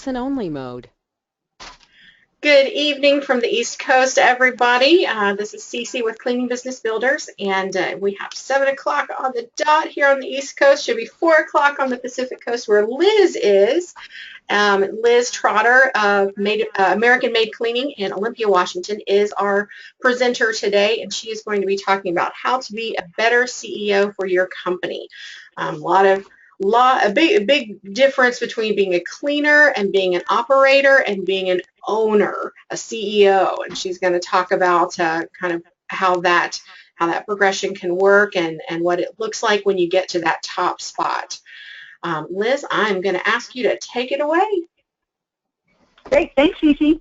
listen-only mode. Good evening from the East Coast, everybody. This is Cece with Cleaning Business Builders, and we have 7 o'clock on the dot here on the East Coast. Should be 4 o'clock on the Pacific Coast where Liz is. Liz Trotter of American Made Cleaning in Olympia, Washington, is our presenter today, and she is going to be talking about how to be a better CEO for your company. A big difference between being a cleaner and being an operator and being an owner, a CEO, and she's going to talk about kind of how that progression can work and what it looks like when you get to that top spot. Liz, I'm going to ask you to take it away. Great, thanks, Cece.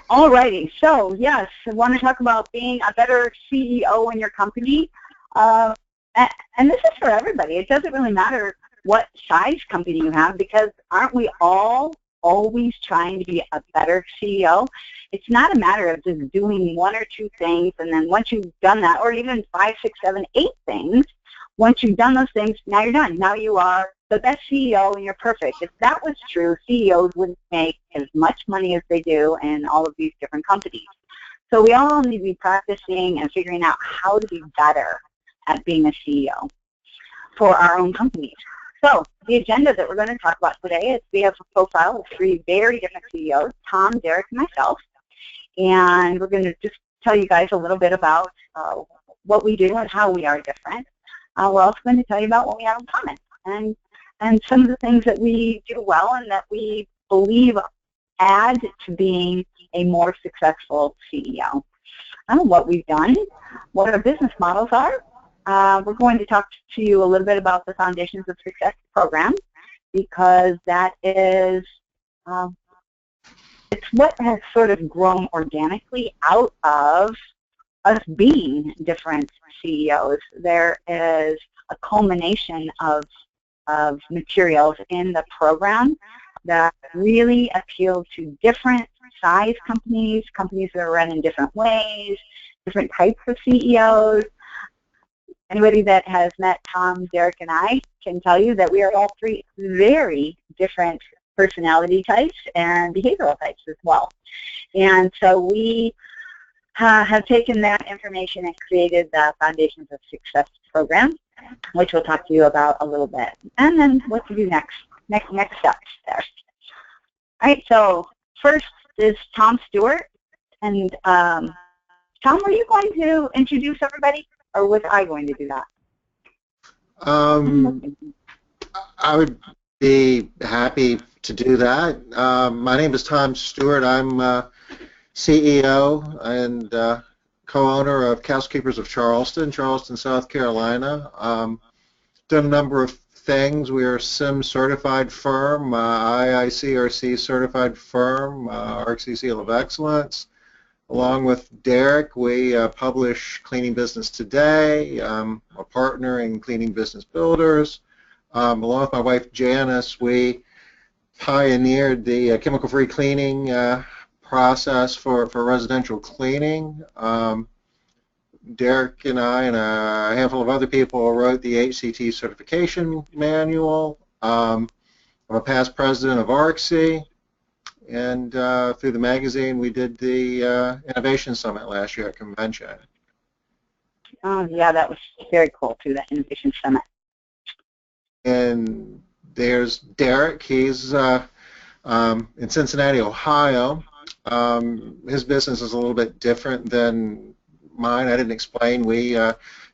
All righty, so yes, I want to talk about being a better CEO in your company. And this is for everybody. It doesn't really matter what size company you have, because aren't we all always trying to be a better CEO? It's not a matter of just doing one or two things, and then once you've done that, or even 5, 6, 7, 8 things, once you've done those things, now you're done. Now you are the best CEO and you're perfect. If that was true, CEOs wouldn't make as much money as they do in all of these different companies. So we all need to be practicing and figuring out how to be better at being a CEO for our own companies. So the agenda that we're going to talk about today is we have a profile of 3 very different CEOs, Tom, Derek, and myself. And we're going to just tell you guys a little bit about what we do and how we are different. We're also going to tell you about what we have in common and some of the things that we do well and that we believe add to being a more successful CEO. What we've done, what our business models are. We're going to talk to you a little bit about the Foundations of Success program, because that is it's what has sort of grown organically out of us being different CEOs. There is a culmination of materials in the program that really appeal to different size companies, companies that are run in different ways, different types of CEOs. Anybody that has met Tom, Derek, and I can tell you that we are all 3 very different personality types and behavioral types as well. And so we have taken that information and created the Foundations of Success program, which we'll talk to you about a little bit. And then what to do next steps there. All right, so first is Tom Stewart. And Tom, were you going to introduce everybody? Or was I going to do that? I would be happy to do that. My name is Tom Stewart. I'm CEO and co-owner of Housekeepers of Charleston, South Carolina. Done a number of things. We are a SIM certified firm, IICRC certified firm, RxC Seal of Excellence. Along with Derek, we publish Cleaning Business Today. I'm a partner in Cleaning Business Builders. Along with my wife Janice, we pioneered the chemical-free cleaning process for residential cleaning. Derek and I and a handful of other people wrote the HCT certification manual. I'm a past president of RxC. And through the magazine, we did the Innovation Summit last year at convention. Oh, yeah, that was very cool, too, that Innovation Summit. And there's Derek. He's in Cincinnati, Ohio. His business is a little bit different than mine. I didn't explain. We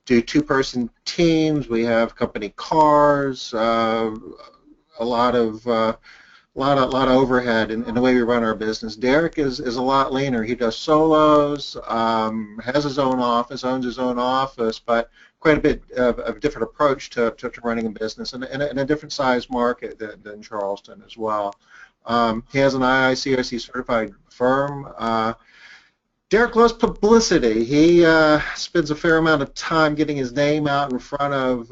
do 2-person teams. We have company cars, a lot of overhead in the way we run our business. Derek is a lot leaner. He does solos, has his own office, owns his own office, but quite a bit of a different approach to running a business and a different size market than Charleston as well. He has an IICRC certified firm. Derek loves publicity. He spends a fair amount of time getting his name out in front of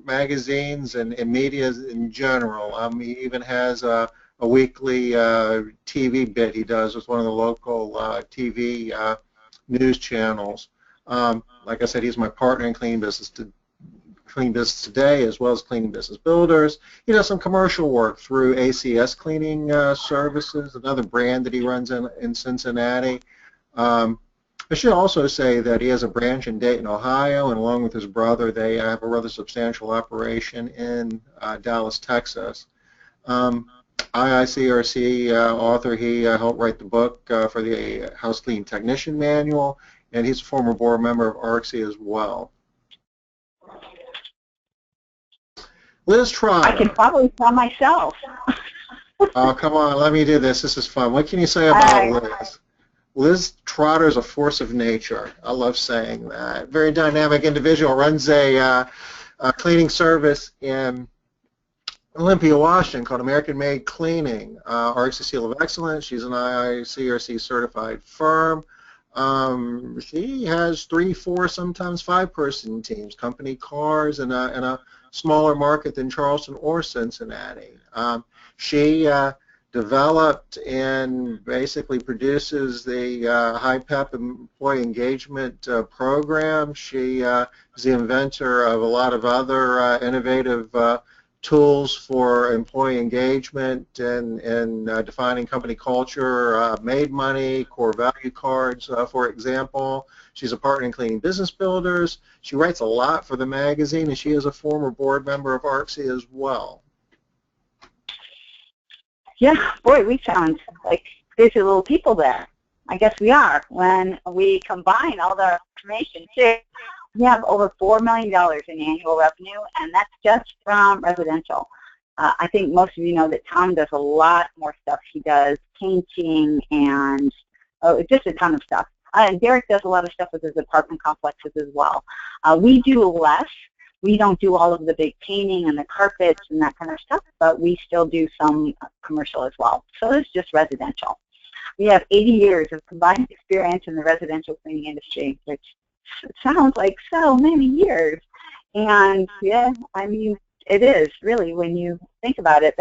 magazines and media in general. He even has a weekly TV bit he does with one of the local TV news channels. Like I said, he's my partner in Cleaning Clean Business Today as well as Cleaning Business Builders. He does some commercial work through ACS Cleaning Services, another brand that he runs in Cincinnati. I should also say that he has a branch in Dayton, Ohio, and along with his brother, they have a rather substantial operation in Dallas, Texas. IICRC author, he helped write the book for the House Cleaning Technician Manual, and he's a former board member of ARCSI as well. Liz Trotter. I can probably tell myself. Oh, come on, let me do this. This is fun. What can you say about Liz? Liz Trotter is a force of nature. I love saying that. Very dynamic individual. Runs a cleaning service in Olympia, Washington called American Made Cleaning. ARCSI Seal of Excellence. She's an IICRC certified firm. She has 3, 4, sometimes 5-person teams, company cars, in a smaller market than Charleston or Cincinnati. She developed and basically produces the HiPEP employee engagement program. She is the inventor of a lot of other innovative tools for employee engagement and defining company culture, Made Money, core value cards, for example. She's a partner in Cleaning Business Builders. She writes a lot for the magazine, and she is a former board member of ARCSI as well. Yeah, boy, we sound like busy little people there. I guess we are. When we combine all the information, too, we have over $4 million in annual revenue, and that's just from residential. I think most of you know that Tom does a lot more stuff. He does painting and just a ton of stuff. And Derek does a lot of stuff with his apartment complexes as well. We do less. We don't do all of the big painting and the carpets and that kind of stuff, but we still do some commercial as well. So it's just residential. We have 80 years of combined experience in the residential cleaning industry, which sounds like so many years. And yeah, I mean, it is really, when you think about it,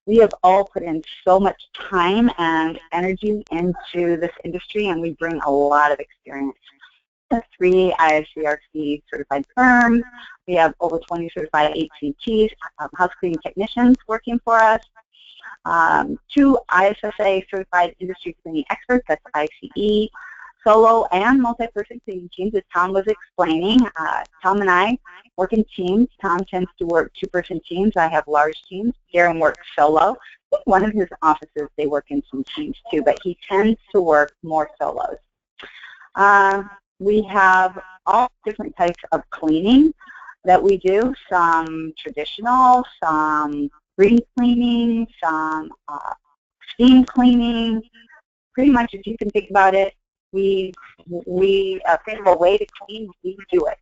we have all put in so much time and energy into this industry, and we bring a lot of experience. 3 IICRC certified firms. We have over 20 certified HCTs, house cleaning technicians working for us. 2 ISSA certified industry cleaning experts, that's ICE. Solo and multi-person cleaning teams, as Tom was explaining. Tom and I work in teams. Tom tends to work 2-person teams. I have large teams. Darren works solo. I think one of his offices, they work in some teams too, but he tends to work more solos. We have all different types of cleaning that we do, some traditional, some green cleaning, some steam cleaning. Pretty much, if you can think about it, we think of a way to clean, we do it.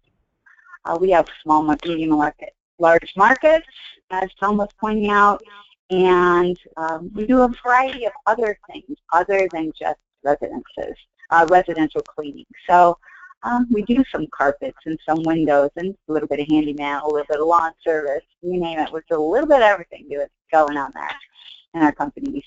We have small market, medium market, large markets, as Tom was pointing out, and we do a variety of other things other than just residential cleaning. So we do some carpets and some windows and a little bit of handyman, a little bit of lawn service, you name it. With a little bit of everything going on there in our companies.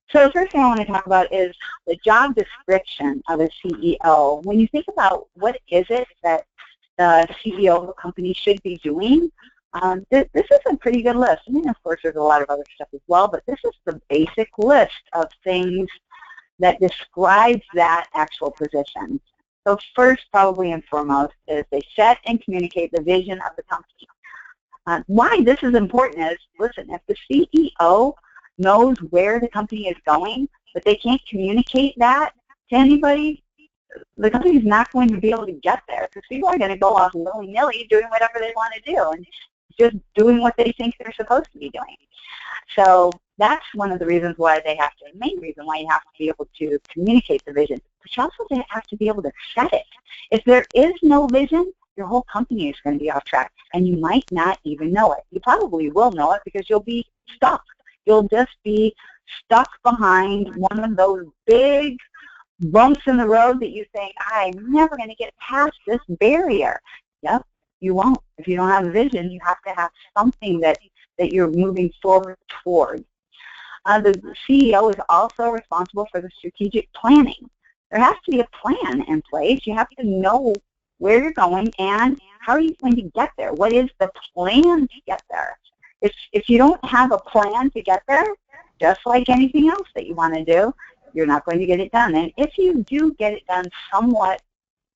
So the first thing I want to talk about is the job description of a CEO. When you think about what is it that the CEO of a company should be doing, this is a pretty good list. I mean, of course, there's a lot of other stuff as well, but this is the basic list of things that describes that actual position. So first, probably and foremost, is they set and communicate the vision of the company. Why this is important is, listen, if the CEO knows where the company is going, but they can't communicate that to anybody, the company is not going to be able to get there, because people are going to go off willy-nilly doing whatever they want to do and just doing what they think they're supposed to be doing. So that's one of the reasons why they have to, the main reason why you have to be able to communicate the vision, but you also have to be able to set it. If there is no vision, your whole company is going to be off track, and you might not even know it. You probably will know it because you'll be stuck. You'll just be stuck behind one of those big bumps in the road that you think, I'm never going to get past this barrier. Yep, you won't. If you don't have a vision, you have to have something that you're moving forward toward. The CEO is also responsible for the strategic planning. There has to be a plan in place. You have to know where you're going and how are you going to get there. What is the plan to get there? If you don't have a plan to get there, just like anything else that you want to do, you're not going to get it done. And if you do get it done somewhat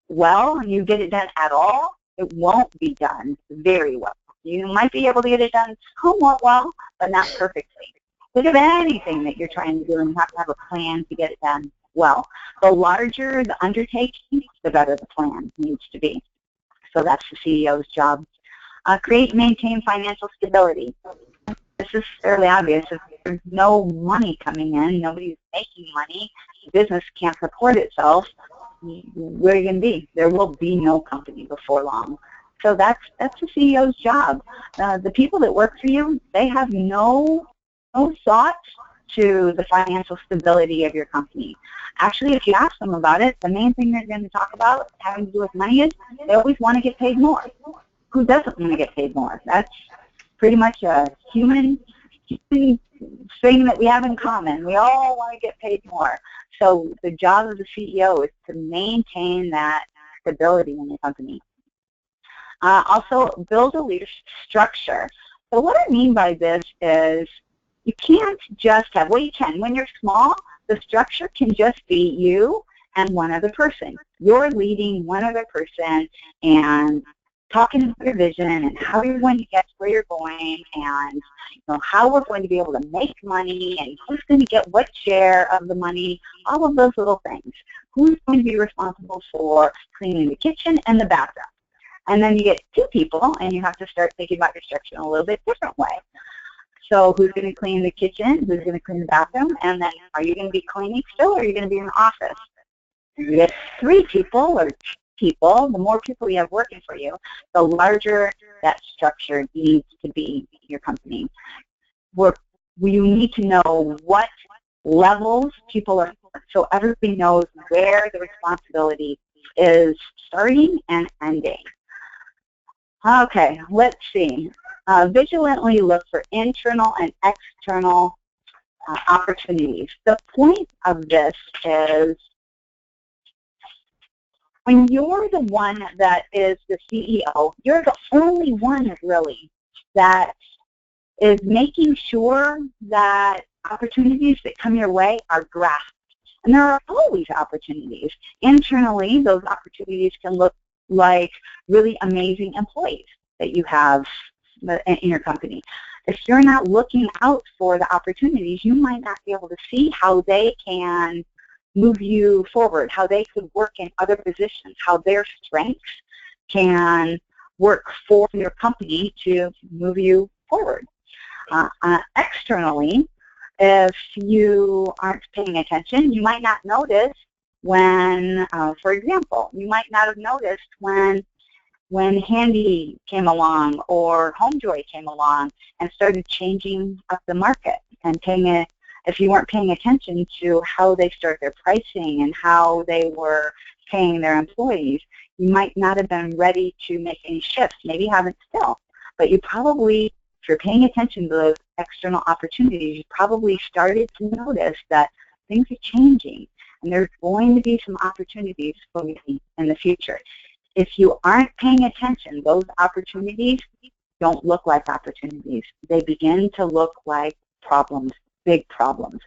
well and you get it done at all, it won't be done very well. You might be able to get it done somewhat well, but not perfectly. Think of anything that you're trying to do, and you have to have a plan to get it done well. The larger the undertaking, the better the plan needs to be. So that's the CEO's job. Create and maintain financial stability. This is fairly obvious. If there's no money coming in, nobody's making money, the business can't support itself, where are you going to be? There will be no company before long. So that's the CEO's job. The people that work for you, they have no thought to the financial stability of your company. Actually, if you ask them about it, the main thing they're going to talk about having to do with money is they always want to get paid more. Who doesn't want to get paid more? That's pretty much a human thing that we have in common. We all want to get paid more. So the job of the CEO is to maintain that stability in the company. Also, build a leadership structure. So what I mean by this is you can't just have, well, you can. When you're small, the structure can just be you and one other person. You're leading one other person and talking about your vision and how you're going to get to where you're going and how we're going to be able to make money and who's going to get what share of the money, all of those little things. Who's going to be responsible for cleaning the kitchen and the bathroom? And then you get two people and you have to start thinking about your structure in a little bit different way. So who's going to clean the kitchen? Who's going to clean the bathroom? And then are you going to be cleaning still or are you going to be in the office? You get three people or people, the more people you have working for you, the larger that structure needs to be in your company. You need to know what levels people are, so everybody knows where the responsibility is starting and ending. Okay, let's see. Vigilantly look for internal and external opportunities. The point of this is when you're the one that is the CEO, you're the only one really that is making sure that opportunities that come your way are grasped. And there are always opportunities. Internally, those opportunities can look like really amazing employees that you have in your company. If you're not looking out for the opportunities, you might not be able to see how they can move you forward, how they could work in other positions, how their strengths can work for your company to move you forward. Externally, if you aren't paying attention, you might not notice when, for example, you might not have noticed when Handy came along or HomeJoy came along and started changing up the market and if you weren't paying attention to how they start their pricing and how they were paying their employees, you might not have been ready to make any shifts. Maybe you haven't still, but you probably, if you're paying attention to those external opportunities, you probably started to notice that things are changing and there's going to be some opportunities for you in the future. If you aren't paying attention, those opportunities don't look like opportunities. They begin to look like problems, big problems.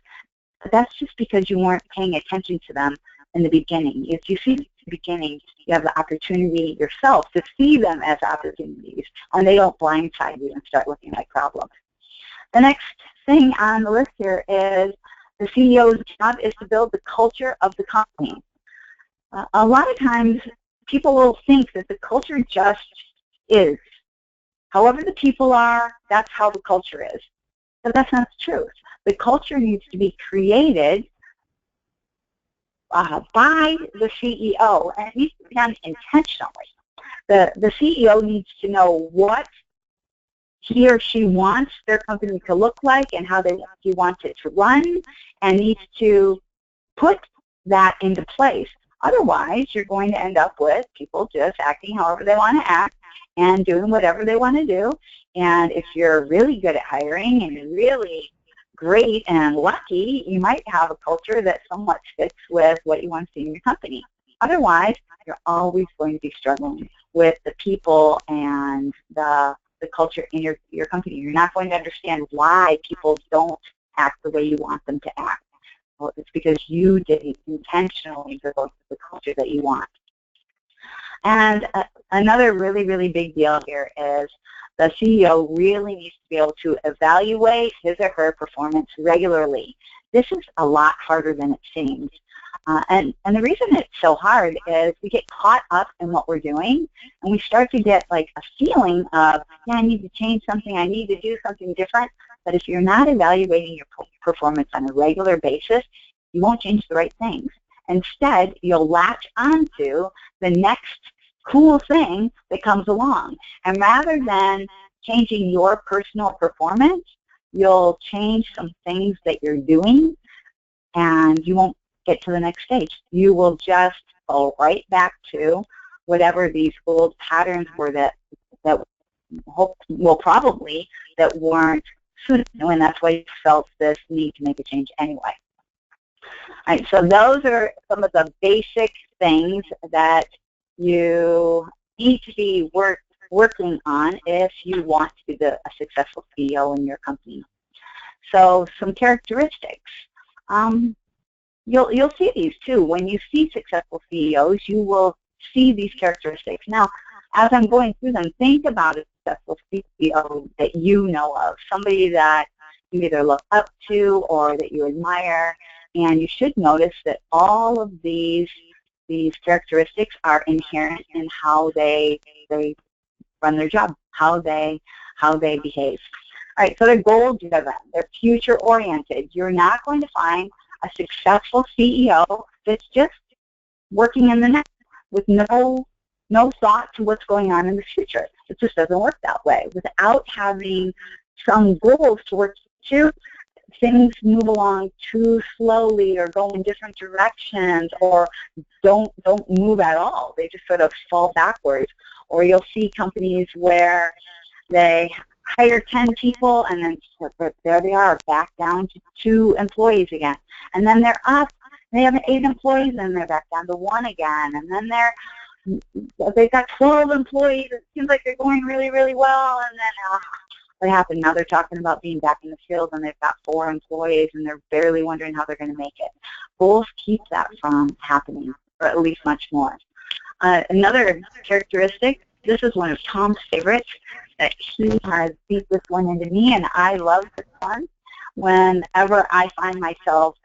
But that's just because you weren't paying attention to them in the beginning. If you see them in the beginning, you have the opportunity yourself to see them as opportunities, and they don't blindside you and start looking like problems. The next thing on the list here is the CEO's job is to build the culture of the company. A lot of times, people will think that the culture just is. However the people are, that's how the culture is. But that's not the truth. The culture needs to be created by the CEO, and it needs to be done intentionally. The CEO needs to know what he or she wants their company to look like and how he wants it to run, and needs to put that into place. Otherwise, you're going to end up with people just acting however they want to act and doing whatever they want to do. And if you're really good at hiring and you're really great and lucky, you might have a culture that somewhat fits with what you want to see in your company. Otherwise, you're always going to be struggling with the people and the culture in your company. You're not going to understand why people don't act the way you want them to act. Well, it's because you didn't intentionally develop the culture that you want. And another really, really big deal here is the CEO really needs to be able to evaluate his or her performance regularly. This is a lot harder than it seems. And the reason it's so hard is we get caught up in what we're doing, and we start to get like a feeling of, yeah, I need to change something, I need to do something different. But if you're not evaluating your performance on a regular basis, you won't change the right things. Instead, you'll latch onto the next cool thing that comes along. And rather than changing your personal performance, you'll change some things that you're doing, and you won't get to the next stage. You will just go right back to whatever these old patterns were that weren't suitable, and that's why you felt this need to make a change anyway. All right, so those are some of the basic things that you need to be working on if you want to be a successful CEO in your company. So some characteristics. You'll see these too. When you see successful CEOs, you will see these characteristics. Now, as I'm going through them, think about a successful CEO that you know of, somebody that you either look up to or that you admire, and you should notice that all of these characteristics are inherent in how they run their job, how they behave. All right, so they're goal-driven, they're future-oriented. You're not going to find a successful CEO that's just working in the now with no thought to what's going on in the future. It just doesn't work that way. Without having some goals to work to, things move along too slowly or go in different directions or don't move at all. They just sort of fall backwards. Or you'll see companies where they hire 10 people and then there they are, back down to 2 employees again. And then they're up, they have 8 employees and they're back down to 1 again. And then they've got 12 employees. It seems like they're going really, really well. And then what happened? Now they're talking about being back in the field and they've got 4 employees and they're barely wondering how they're going to make it. Goals keep that from happening, or at least much more. Another characteristic, this is one of Tom's favorites, that he has beat this one into me, and I love this one. Whenever I find myself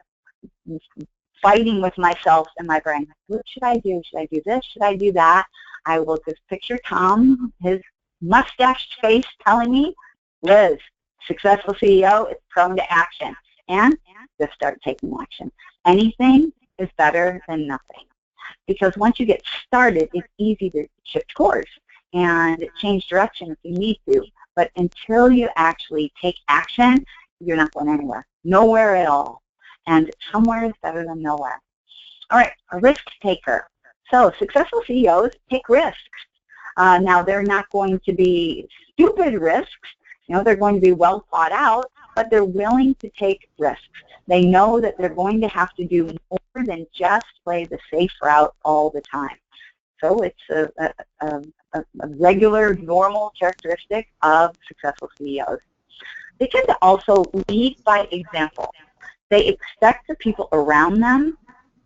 fighting with myself in my brain, what should I do? Should I do this? Should I do that? I will just picture Tom, his mustached face telling me, Liz, successful CEO is prone to action, and just start taking action. Anything is better than nothing. Because once you get started, it's easy to shift course and change direction if you need to. But until you actually take action, you're not going anywhere. Nowhere at all. And somewhere is better than nowhere. All right, a risk taker. So successful CEOs take risks. Now, they're not going to be stupid risks. They're going to be well thought out, but they're willing to take risks. They know that they're going to have to do more than just play the safe route all the time. So it's a regular, normal characteristic of successful CEOs. They tend to also lead by example. They expect the people around them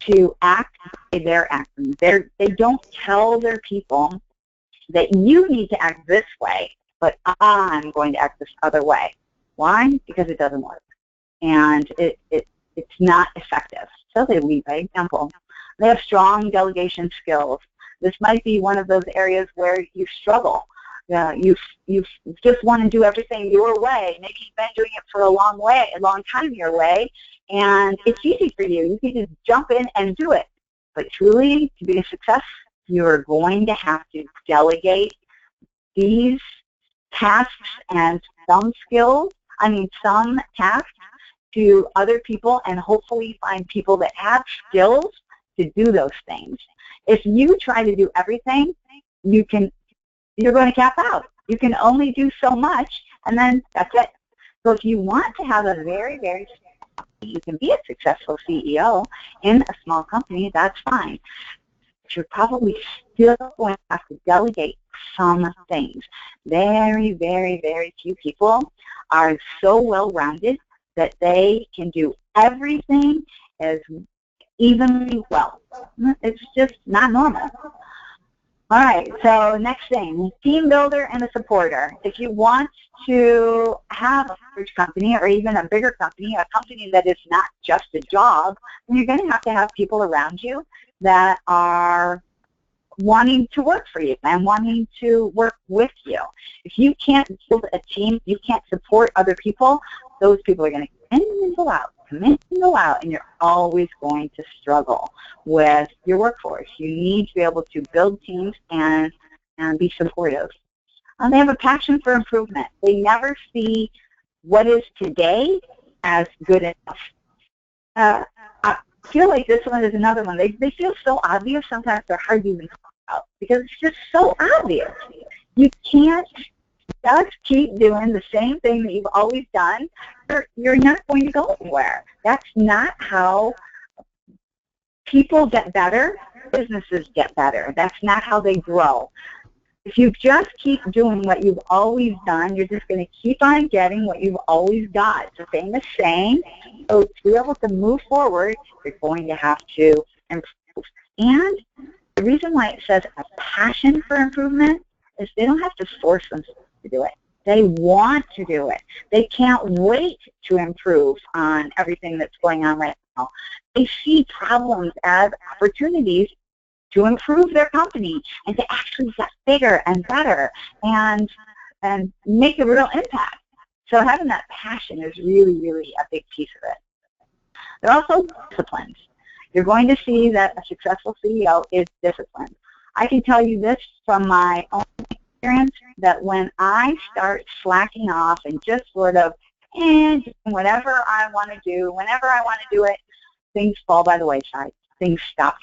to act the way they're acting. They don't tell their people that you need to act this way, but I'm going to act this other way. Why? Because it doesn't work. And it's not effective. So they lead by example. They have strong delegation skills. This might be one of those areas where you struggle. You just want to do everything your way. Maybe you've been doing it for a long time your way, and it's easy for you. You can just jump in and do it. But truly, to be a success, you're going to have to delegate these tasks and some tasks to other people, and hopefully find people that have skills to do those things. If you try to do everything, you're going to cap out. You can only do so much, and then that's it. So if you want to have a very, very, you can be a successful CEO in a small company, that's fine. you're probably still going to have to delegate some things. Very, very, very few people are so well-rounded that they can do everything as evenly well. It's just not normal. All right, so next thing, team builder and a supporter. If you want to have a large company or even a bigger company, a company that is not just a job, then you're going to have people around you that are wanting to work for you and wanting to work with you. If you can't build a team, you can't support other people, those people are going to come in and go out, and you're always going to struggle with your workforce. You need to be able to build teams and be supportive. They have a passion for improvement. They never see what is today as good enough. I feel like this one is another one. They feel so obvious, sometimes they're hard to even talk about because it's just so obvious. You can't just keep doing the same thing that you've always done. You're not going to go anywhere. That's not how people get better, businesses get better. That's not how they grow. If you just keep doing what you've always done, you're just going to keep on getting what you've always got. It's a famous saying. So to be able to move forward, you're going to have to improve. And the reason why it says a passion for improvement is they don't have to force themselves to do it. They want to do it. They can't wait to improve on everything that's going on right now. They see problems as opportunities to improve their company and to actually get bigger and better and make a real impact. So having that passion is really, really a big piece of it. They're also disciplined. You're going to see that a successful CEO is disciplined. I can tell you this from my own experience, that when I start slacking off and just sort of doing whatever I want to do, whenever I want to do it, things fall by the wayside. Things stop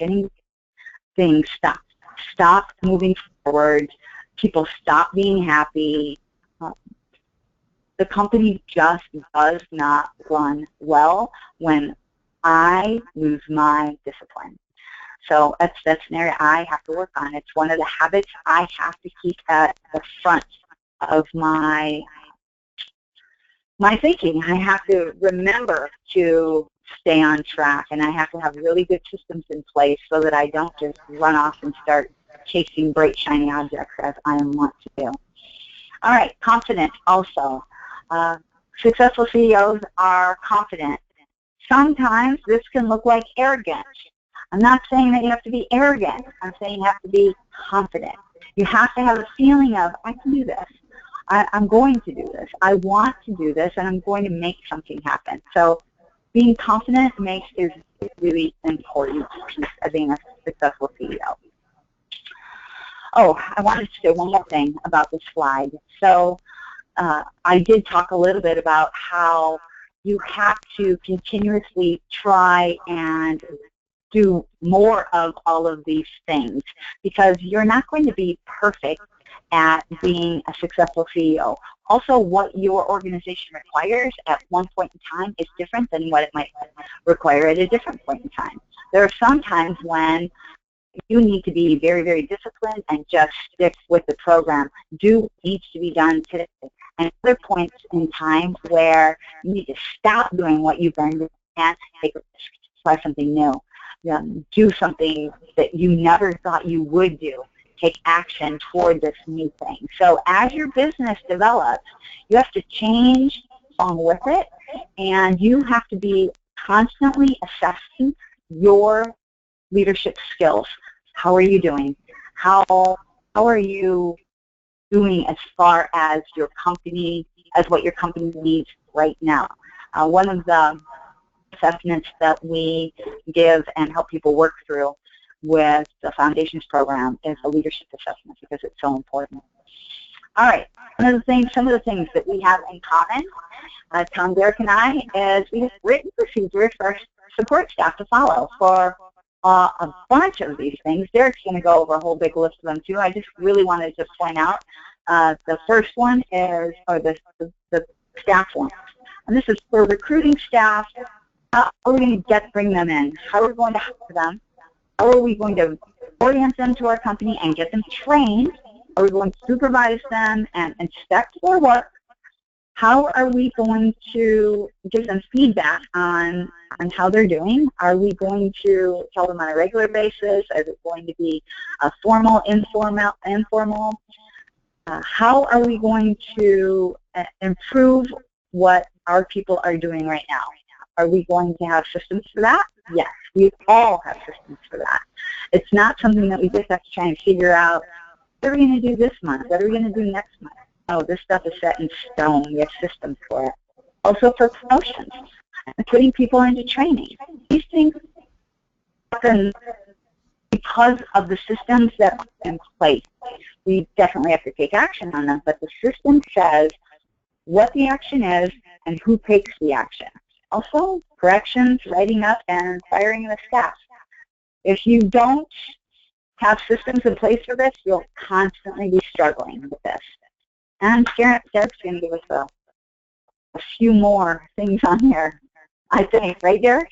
moving forward. People stop being happy. The company just does not run well when I lose my discipline. So that's an area I have to work on. It's one of the habits I have to keep at the front of my thinking. I have to remember to stay on track, and I have to have really good systems in place so that I don't just run off and start chasing bright, shiny objects as I want to do. All right, confident also. Successful CEOs are confident. Sometimes this can look like arrogance. I'm not saying that you have to be arrogant. I'm saying you have to be confident. You have to have a feeling of, I can do this. I'm going to do this. I want to do this, and I'm going to make something happen. So being confident is really important piece of being a successful CEO. Oh, I wanted to say one more thing about this slide. So I did talk a little bit about how you have to continuously try and do more of all of these things because you're not going to be perfect at being a successful CEO. Also, what your organization requires at one point in time is different than what it might require at a different point in time. There are some times when you need to be very, very disciplined and just stick with the program. Do what needs to be done today. And other points in time where you need to stop doing what you've been doing and take a risk, try something new. Do something that you never thought you would do. Take action toward this new thing. So as your business develops, you have to change along with it, and you have to be constantly assessing your leadership skills. How are you doing? How are you doing as far as your company, as what your company needs right now? One of the assessments that we give and help people work through with the Foundations program is a leadership assessment because it's so important. All right, some of the things that we have in common, Tom, Derek, and I, is we have written procedures for our support staff to follow for a bunch of these things. Derek's going to go over a whole big list of them too. I just really wanted to point out the first one is, or the staff one. And this is for recruiting staff. How are we going to bring them in? How are we going to hire them? How are we going to orient them to our company and get them trained? Are we going to supervise them and inspect their work? How are we going to give them feedback on how they're doing? Are we going to tell them on a regular basis? Is it going to be formal, informal? How are we going to improve what our people are doing right now? Are we going to have systems for that? Yes, we all have systems for that. It's not something that we just have to try and figure out, what are we going to do this month? What are we going to do next month? Oh, this stuff is set in stone. We have systems for it. Also for promotions and putting people into training. These things happen because of the systems that are in place. We definitely have to take action on them, but the system says what the action is and who takes the action. Also, corrections, writing up, and firing the staff. If you don't have systems in place for this, you'll constantly be struggling with this. And Derek's going to give us a few more things on here, I think. Right, Derek?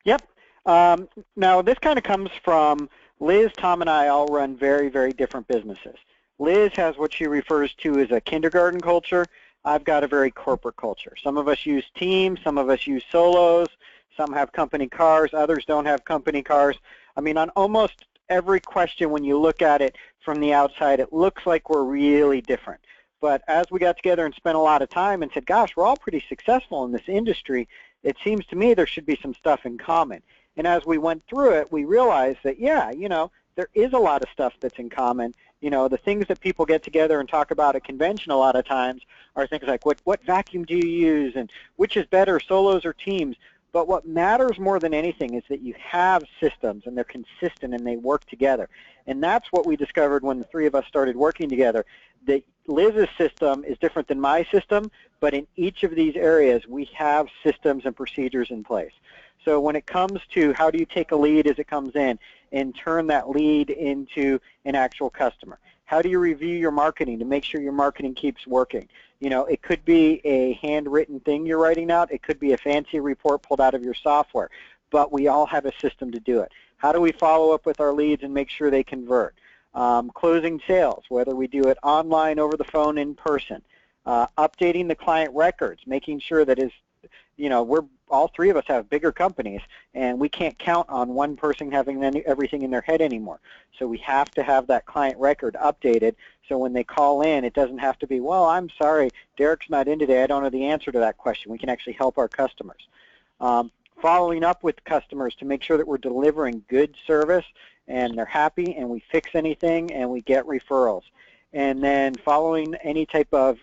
Yep. Now, this kind of comes from Liz, Tom, and I all run very, very different businesses. Liz has what she refers to as a kindergarten culture. I've got a very corporate culture. Some of us use teams. Some of us use solos. Some have company cars. Others don't have company cars. I mean, on almost every question, when you look at it from the outside, it looks like we're really different. But as we got together and spent a lot of time and said, gosh, we're all pretty successful in this industry, it seems to me there should be some stuff in common. And as we went through it, we realized that, yeah, you know, there is a lot of stuff that's in common. You know, the things that people get together and talk about at convention a lot of times are things like what vacuum do you use and which is better, solos or teams. But what matters more than anything is that you have systems and they're consistent and they work together. And that's what we discovered when the three of us started working together, that Liz's system is different than my system, but in each of these areas we have systems and procedures in place. So when it comes to how do you take a lead as it comes in and turn that lead into an actual customer? How do you review your marketing to make sure your marketing keeps working? You know, it could be a handwritten thing you're writing out. It could be a fancy report pulled out of your software. But we all have a system to do it. How do we follow up with our leads and make sure they convert? Closing sales, whether we do it online, over the phone, in person. Updating the client records, making sure that is, you know, all three of us have bigger companies, and we can't count on one person having everything in their head anymore. So we have to have that client record updated, so when they call in, it doesn't have to be, well, I'm sorry, Derek's not in today, I don't know the answer to that question. We can actually help our customers. Following up with customers to make sure that we're delivering good service, and they're happy, and we fix anything, and we get referrals. And then following any type of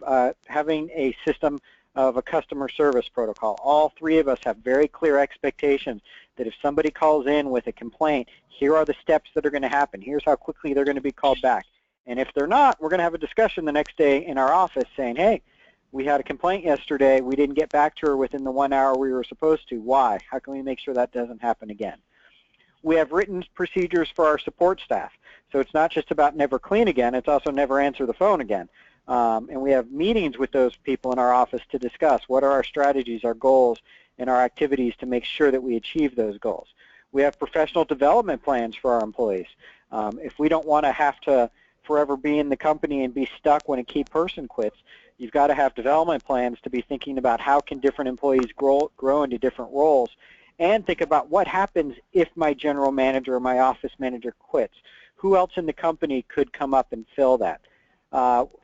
having a system of a customer service protocol. All three of us have very clear expectations that if somebody calls in with a complaint, here are the steps that are going to happen. Here's how quickly they're going to be called back. And if they're not, we're going to have a discussion the next day in our office saying, hey, we had a complaint yesterday. We didn't get back to her within the 1 hour we were supposed to. Why? How can we make sure that doesn't happen again? We have written procedures for our support staff. So it's not just about never clean again. It's also never answer the phone again. And we have meetings with those people in our office to discuss what are our strategies, our goals, and our activities to make sure that we achieve those goals. We have professional development plans for our employees. If we don't want to have to forever be in the company and be stuck when a key person quits, you've got to have development plans to be thinking about how can different employees grow into different roles, and think about what happens if my general manager or my office manager quits. Who else in the company could come up and fill that?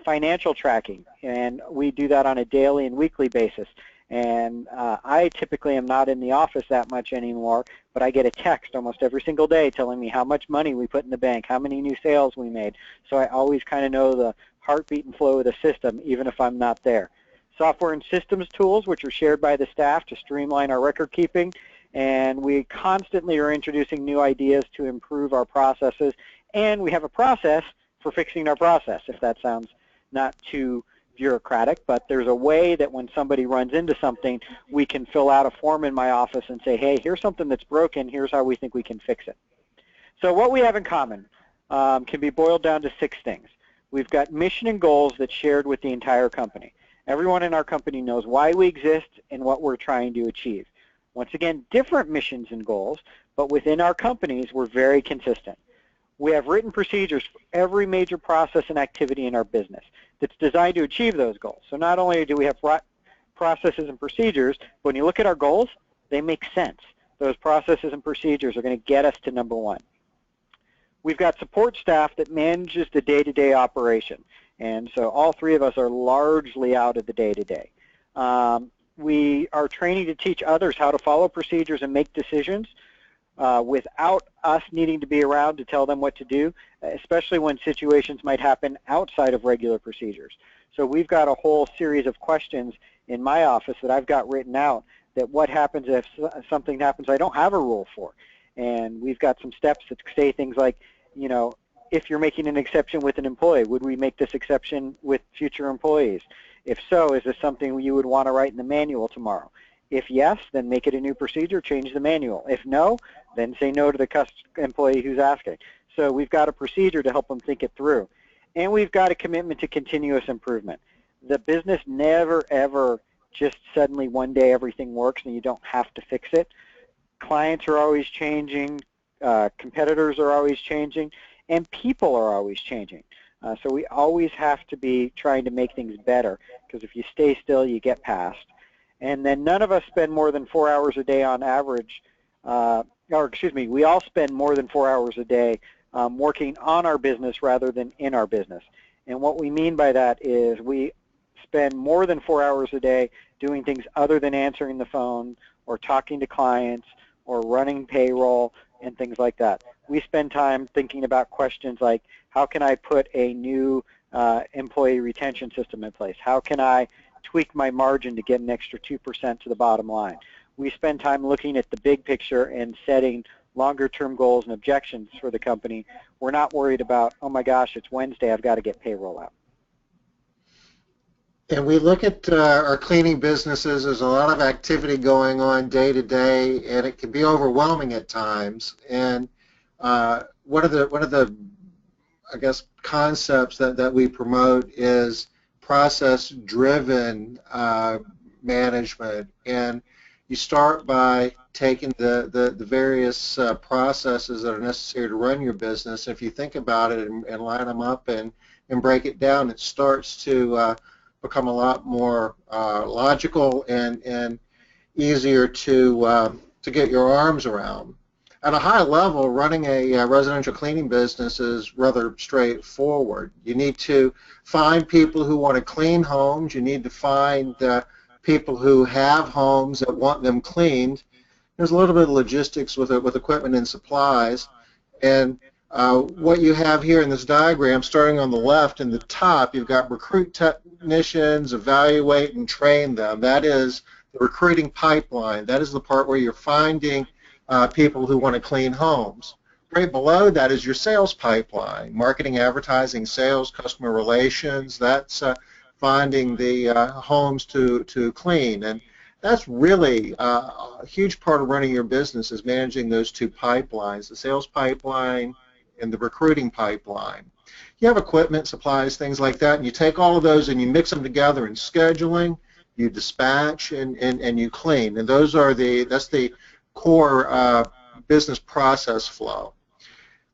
Financial tracking, and we do that on a daily and weekly basis. And I typically am not in the office that much anymore, but I get a text almost every single day telling me how much money we put in the bank, how many new sales we made. So I always kind of know the heartbeat and flow of the system, even if I'm not there. Software and systems tools, which are shared by the staff to streamline our record keeping. And we constantly are introducing new ideas to improve our processes. And we have a process for fixing our process, if that sounds not too bureaucratic, but there's a way that when somebody runs into something, we can fill out a form in my office and say, hey, here's something that's broken, here's how we think we can fix it. So what we have in common can be boiled down to 6 things. We've got mission and goals that's shared with the entire company. Everyone in our company knows why we exist and what we're trying to achieve. Once again, different missions and goals, but within our companies, we're very consistent. We have written procedures for every major process and activity in our business that's designed to achieve those goals. So not only do we have processes and procedures, but when you look at our goals, they make sense. Those processes and procedures are going to get us to number one. We've got support staff that manages the day-to-day operation, and so all three of us are largely out of the day-to-day. We are training to teach others how to follow procedures and make decisions without us needing to be around to tell them what to do, especially when situations might happen outside of regular procedures. So we've got a whole series of questions in my office that I've got written out that what happens if something happens I don't have a rule for. And we've got some steps that say things like, you know, if you're making an exception with an employee, would we make this exception with future employees? If so, is this something you would want to write in the manual tomorrow? If yes, then make it a new procedure, change the manual. If no, then say no to the employee who's asking. So we've got a procedure to help them think it through. And we've got a commitment to continuous improvement. The business never, ever just suddenly one day everything works and you don't have to fix it. Clients are always changing, competitors are always changing, and people are always changing. So we always have to be trying to make things better, because if you stay still, you get past. And then none of us spend more than 4 hours a day on average, we all spend more than 4 hours a day working on our business rather than in our business. And what we mean by that is we spend more than 4 hours a day doing things other than answering the phone or talking to clients or running payroll and things like that. We spend time thinking about questions like, how can I put a new employee retention system in place? How can I tweak my margin to get an extra 2% to the bottom line? We spend time looking at the big picture and setting longer-term goals and objections for the company. We're not worried about, oh my gosh, it's Wednesday, I've got to get payroll out. And we look at our cleaning businesses. There's a lot of activity going on day to day, and it can be overwhelming at times. And one of the I guess concepts that we promote is process-driven management. And you start by taking the various processes that are necessary to run your business. If you think about it and line them up and break it down, it starts to become a lot more logical and easier to get your arms around. At a high level, running a residential cleaning business is rather straightforward. You need to find people who want to clean homes. You need to find people who have homes that want them cleaned. There's a little bit of logistics with equipment and supplies. And what you have here in this diagram, starting on the left in the top, you've got recruit technicians, evaluate and train them. That is the recruiting pipeline. That is the part where you're finding people who want to clean homes. Right below that is your sales pipeline, marketing, advertising, sales, customer relations. That's finding the homes to clean. And that's really a huge part of running your business, is managing those two pipelines, the sales pipeline and the recruiting pipeline. You have equipment, supplies, things like that, and you take all of those and you mix them together in scheduling, you dispatch, and you clean. And that's the core business process flow.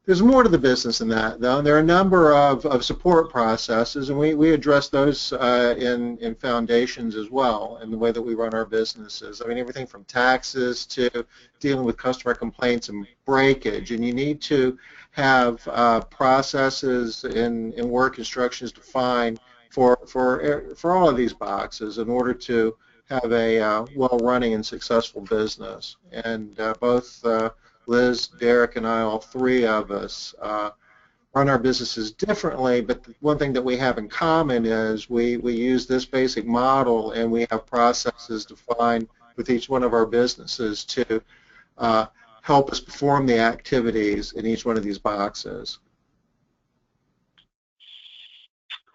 There's more to the business than that, though. And there are a number of support processes, and we address those in Foundations as well, in the way that we run our businesses. I mean, everything from taxes to dealing with customer complaints and breakage. And you need to have processes and work instructions defined for all of these boxes in order to have a well-running and successful business. And both Liz, Derek, and I, all three of us, run our businesses differently, but one thing that we have in common is we use this basic model, and we have processes defined with each one of our businesses to help us perform the activities in each one of these boxes.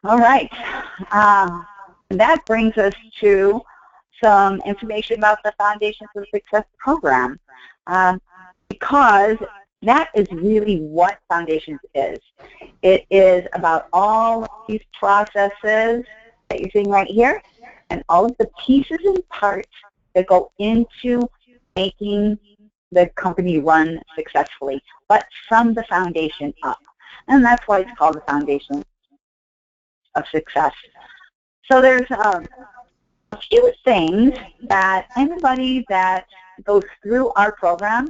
All right. That brings us to some information about the Foundations for Success program, because that is really what Foundations is. It is about all these processes that you're seeing right here and all of the pieces and parts that go into making the company run successfully, but from the foundation up. And that's why it's called the foundation of success. So there's a few things that anybody that goes through our program,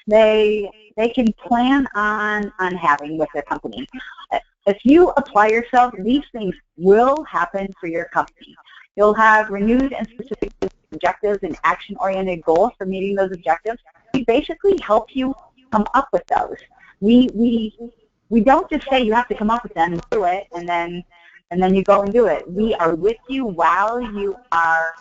they can plan on having with their company. If you apply yourself, these things will happen for your company. You'll have renewed and specific objectives and action-oriented goals for meeting those objectives. We basically help you come up with those. We don't just say you have to come up with them and do it, and then you go and do it. We are with you while you are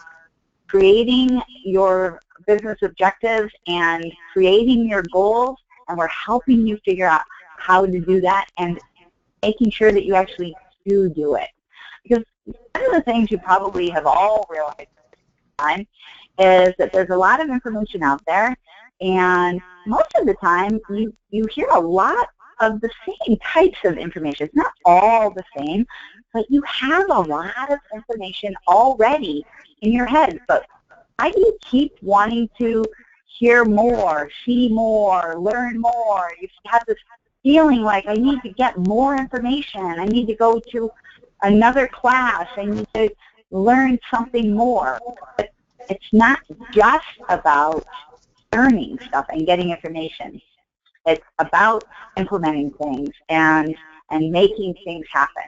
creating your business objectives and creating your goals, and we're helping you figure out how to do that and making sure that you actually do it. Because one of the things you probably have all realized at the time is that there's a lot of information out there, and most of the time you hear a lot of the same types of information. It's not all the same, but you have a lot of information already in your head. But why do you keep wanting to hear more, see more, learn more? You have this feeling like, I need to get more information. I need to go to another class. I need to learn something more. But it's not just about learning stuff and getting information. It's about implementing things and making things happen.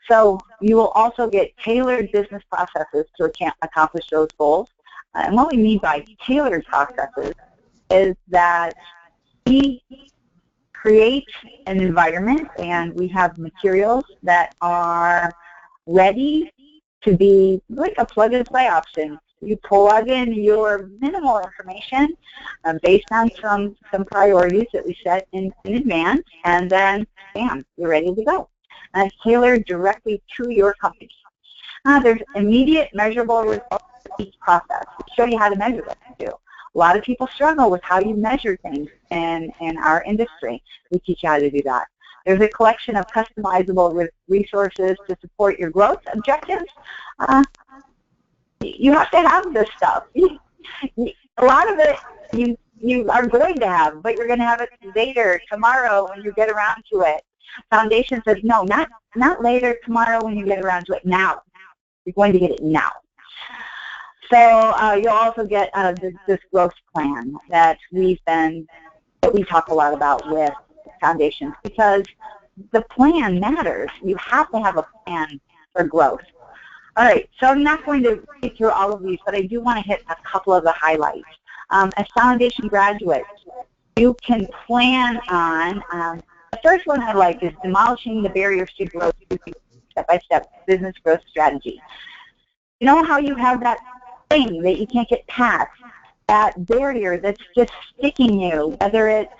So you will also get tailored business processes to accomplish those goals. And what we mean by tailored processes is that we create an environment and we have materials that are ready to be like a plug-and-play option. You plug in your minimal information based on some priorities that we set in advance, and then, bam, you're ready to go. And it's tailored directly to your company. There's immediate measurable results in each process. We show you how to measure this too. A lot of people struggle with how you measure things in our industry. We teach you how to do that. There's a collection of customizable resources to support your growth objectives. You have to have this stuff. A lot of it you are going to have, but you're going to have it later, tomorrow, when you get around to it. Foundation says, no, not later, tomorrow, when you get around to it, now. You're going to get it now. So you'll also get this growth plan that we talk a lot about with foundations, because the plan matters. You have to have a plan for growth. All right, so I'm not going to get through all of these, but I do want to hit a couple of the highlights. As foundation graduates, you can plan on, the first one I like is demolishing the barriers to growth, step-by-step business growth strategy. You know how you have that thing that you can't get past, that barrier that's just sticking you, whether it's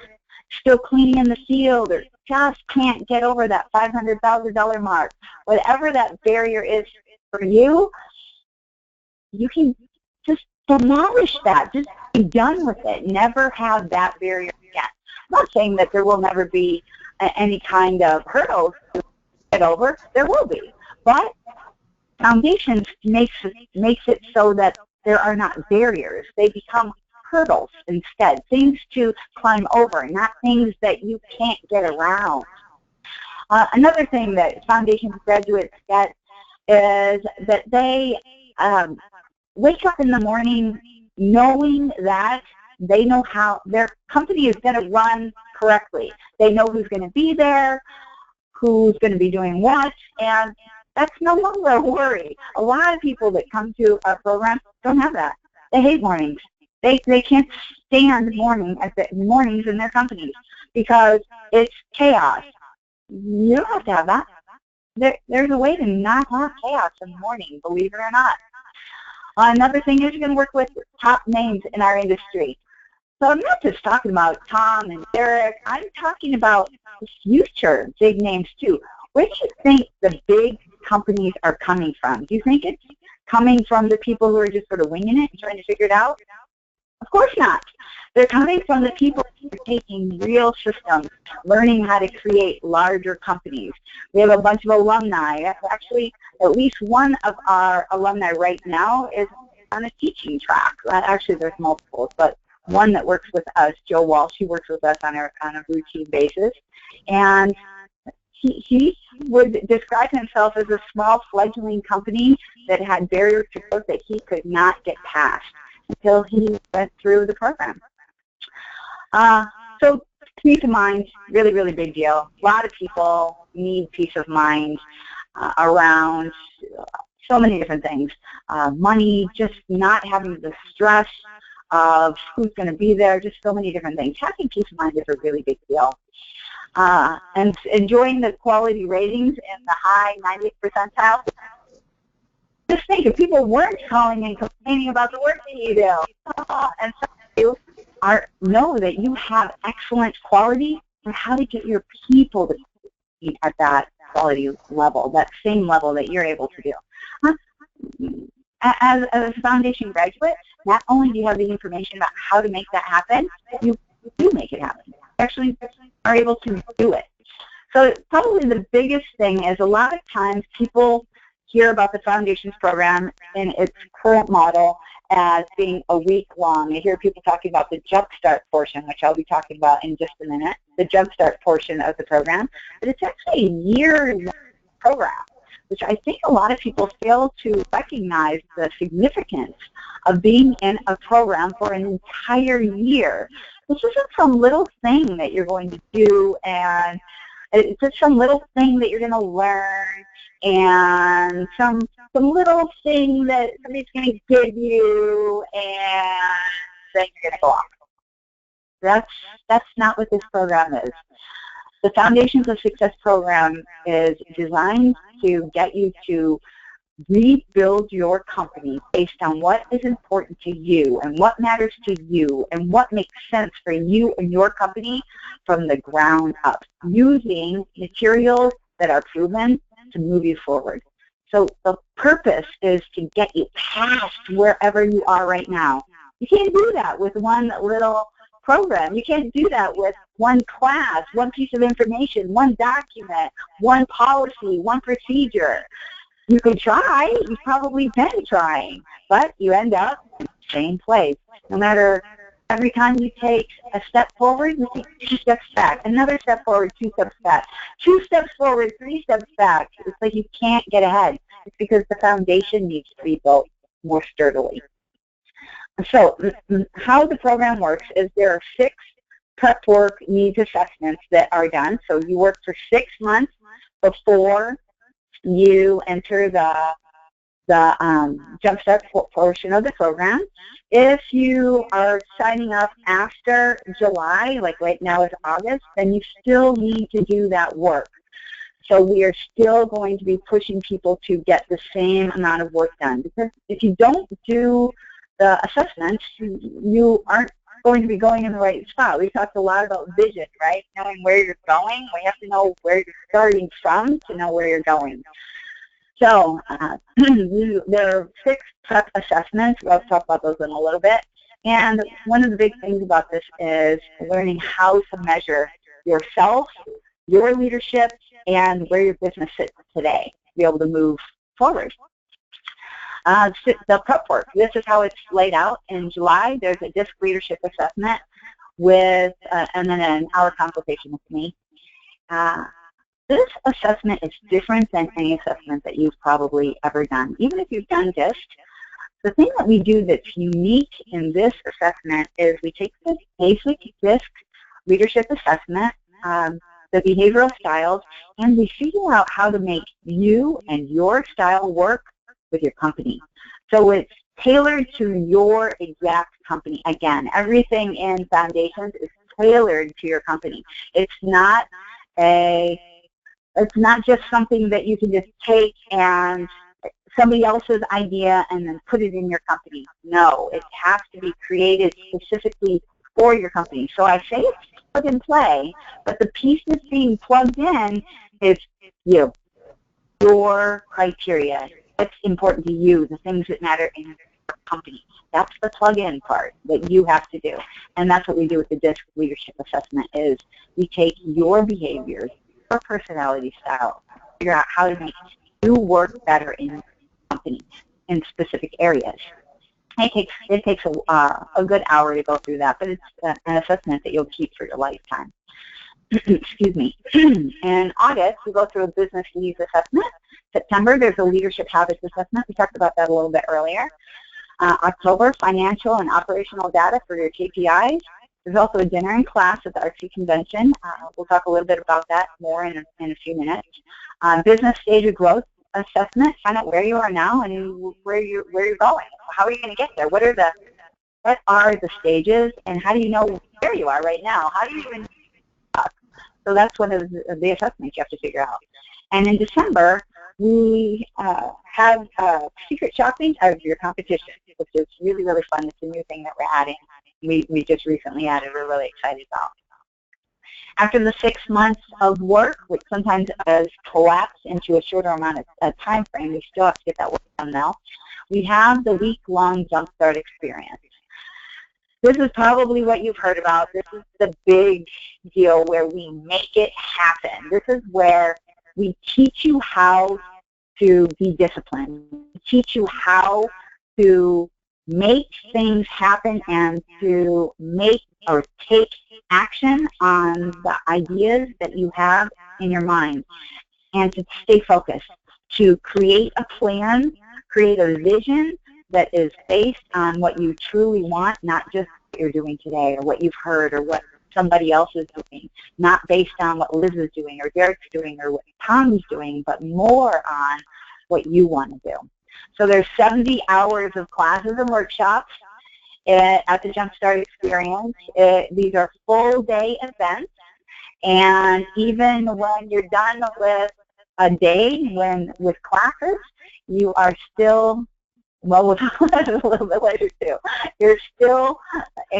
still cleaning in the field or just can't get over that $500,000 mark, whatever that barrier is for you, you can just demolish that. Just be done with it. Never have that barrier again. I'm not saying that there will never be any kind of hurdles to get over. There will be. But foundations makes it so that there are not barriers. They become hurdles instead, things to climb over, not things that you can't get around. Another thing that foundation graduates get is that they wake up in the morning knowing that they know how their company is going to run correctly. They know who's going to be there, who's going to be doing what, and that's no longer a worry. A lot of people that come to our program don't have that. They hate mornings. They can't stand mornings in their companies because it's chaos. You don't have to have that. There's a way to not have chaos in the morning, believe it or not. Another thing is you're going to work with top names in our industry. So I'm not just talking about Tom and Derek. I'm talking about the future big names too. Where do you think the big companies are coming from? Do you think it's coming from the people who are just sort of winging it and trying to figure it out? Of course not. They're coming from the people who are taking real systems, learning how to create larger companies. We have a bunch of alumni. Actually, at least one of our alumni right now is on a teaching track. Actually, there's multiples, but one that works with us, Joe Walsh, he works with us on a routine basis, and he would describe himself as a small fledgling company that had barriers to growth that he could not get past until he went through the program. So peace of mind, really, really big deal. A lot of people need peace of mind around so many different things. Money, just not having the stress of who's going to be there, just so many different things. Having peace of mind is a really big deal. And enjoying the quality ratings in the high 90th percentile. Just think, if people weren't calling and complaining about the work that you do, and some of you know that you have excellent quality, for how to get your people to be at that quality level, that same level that you're able to do. As a foundation graduate, not only do you have the information about how to make that happen, but you do make it happen. You actually are able to do it. So probably the biggest thing is, a lot of times people hear about the Foundations program in its current model as being a week long. I hear people talking about the Jumpstart portion, which I'll be talking about in just a minute, the Jumpstart portion of the program. But it's actually a year-long program, which I think a lot of people fail to recognize the significance of being in a program for an entire year. This isn't some little thing that you're going to do, and it's just some little thing that you're going to learn, and some little thing that somebody's going to give you, and then you're going to go off. That's not what this program is. The Foundations of Success program is designed to get you to rebuild your company based on what is important to you and what matters to you and what makes sense for you and your company from the ground up, using materials that are proven to move you forward. So the purpose is to get you past wherever you are right now. You can't do that with one little program. You can't do that with one class, one piece of information, one document, one policy, one procedure. You could try. You've probably been trying, but you end up in the same place. No matter, every time you take a step forward, you take 2 steps back. Another step forward, 2 steps back. 2 steps forward, 3 steps back. It's like you can't get ahead. It's because the foundation needs to be built more sturdily. So how the program works is there are 6 prep work needs assessments that are done. So you work for 6 months before you enter the Jumpstart portion of the program. If you are signing up after July, like right now is August, then you still need to do that work. So we are still going to be pushing people to get the same amount of work done. Because if you don't do the assessments, you aren't going to be going in the right spot. We talked a lot about vision, right? Knowing where you're going. We have to know where you're starting from to know where you're going. So there are 6 prep assessments. We'll talk about those in a little bit. And one of the big things about this is learning how to measure yourself, your leadership, and where your business sits today to be able to move forward. The prep work, this is how it's laid out. In July, there's a DISC leadership assessment with, and then an hour consultation with me. This assessment is different than any assessment that you've probably ever done. Even if you've done DISC, the thing that we do that's unique in this assessment is we take the basic DISC leadership assessment, the behavioral styles, and we figure out how to make you and your style work with your company. So it's tailored to your exact company. Again, everything in Foundations is tailored to your company. It's not just something that you can just take and somebody else's idea and then put it in your company. No, it has to be created specifically for your company. So I say it's plug and play, but the piece that's being plugged in is you, your criteria. What's important to you, the things that matter in your company. That's the plug-in part that you have to do. And that's what we do with the DISC leadership assessment is we take your behaviors, your personality style, figure out how to make you work better in your company in specific areas. It takes a good hour to go through that, but it's an assessment that you'll keep for your lifetime. Excuse me. In August, we go through a business needs assessment. September, there's a leadership habits assessment. We talked about that a little bit earlier. October, financial and operational data for your KPIs. There's also a dinner and class at the RC convention. We'll talk a little bit about that more in a few minutes. Business stage of growth assessment. Find out where you are now and where you're going. How are you going to get there? What are the stages, and how do you know where you are right now? How do you even So that's one of the assessments you have to figure out. And in December, we have secret shopping of your competition, which is really, really fun. It's a new thing that we're adding. We just recently added. We're really excited about. After the 6 months of work, which sometimes has collapsed into a shorter amount of time frame, we still have to get that work done now. We have the week-long Jumpstart experience. This is probably what you've heard about. This is the big deal where we make it happen. This is where we teach you how to be disciplined. We teach you how to make things happen and to make or take action on the ideas that you have in your mind, and to stay focused, to create a plan, create a vision that is based on what you truly want, not just what you're doing today or what you've heard or what somebody else is doing, not based on what Liz is doing or Derek's doing or what Tom's doing, but more on what you want to do. So there's 70 hours of classes and workshops at the Jumpstart Experience. These are full-day events, and even when you're done with a day with classes, you are still, well, with a little bit later too, you're still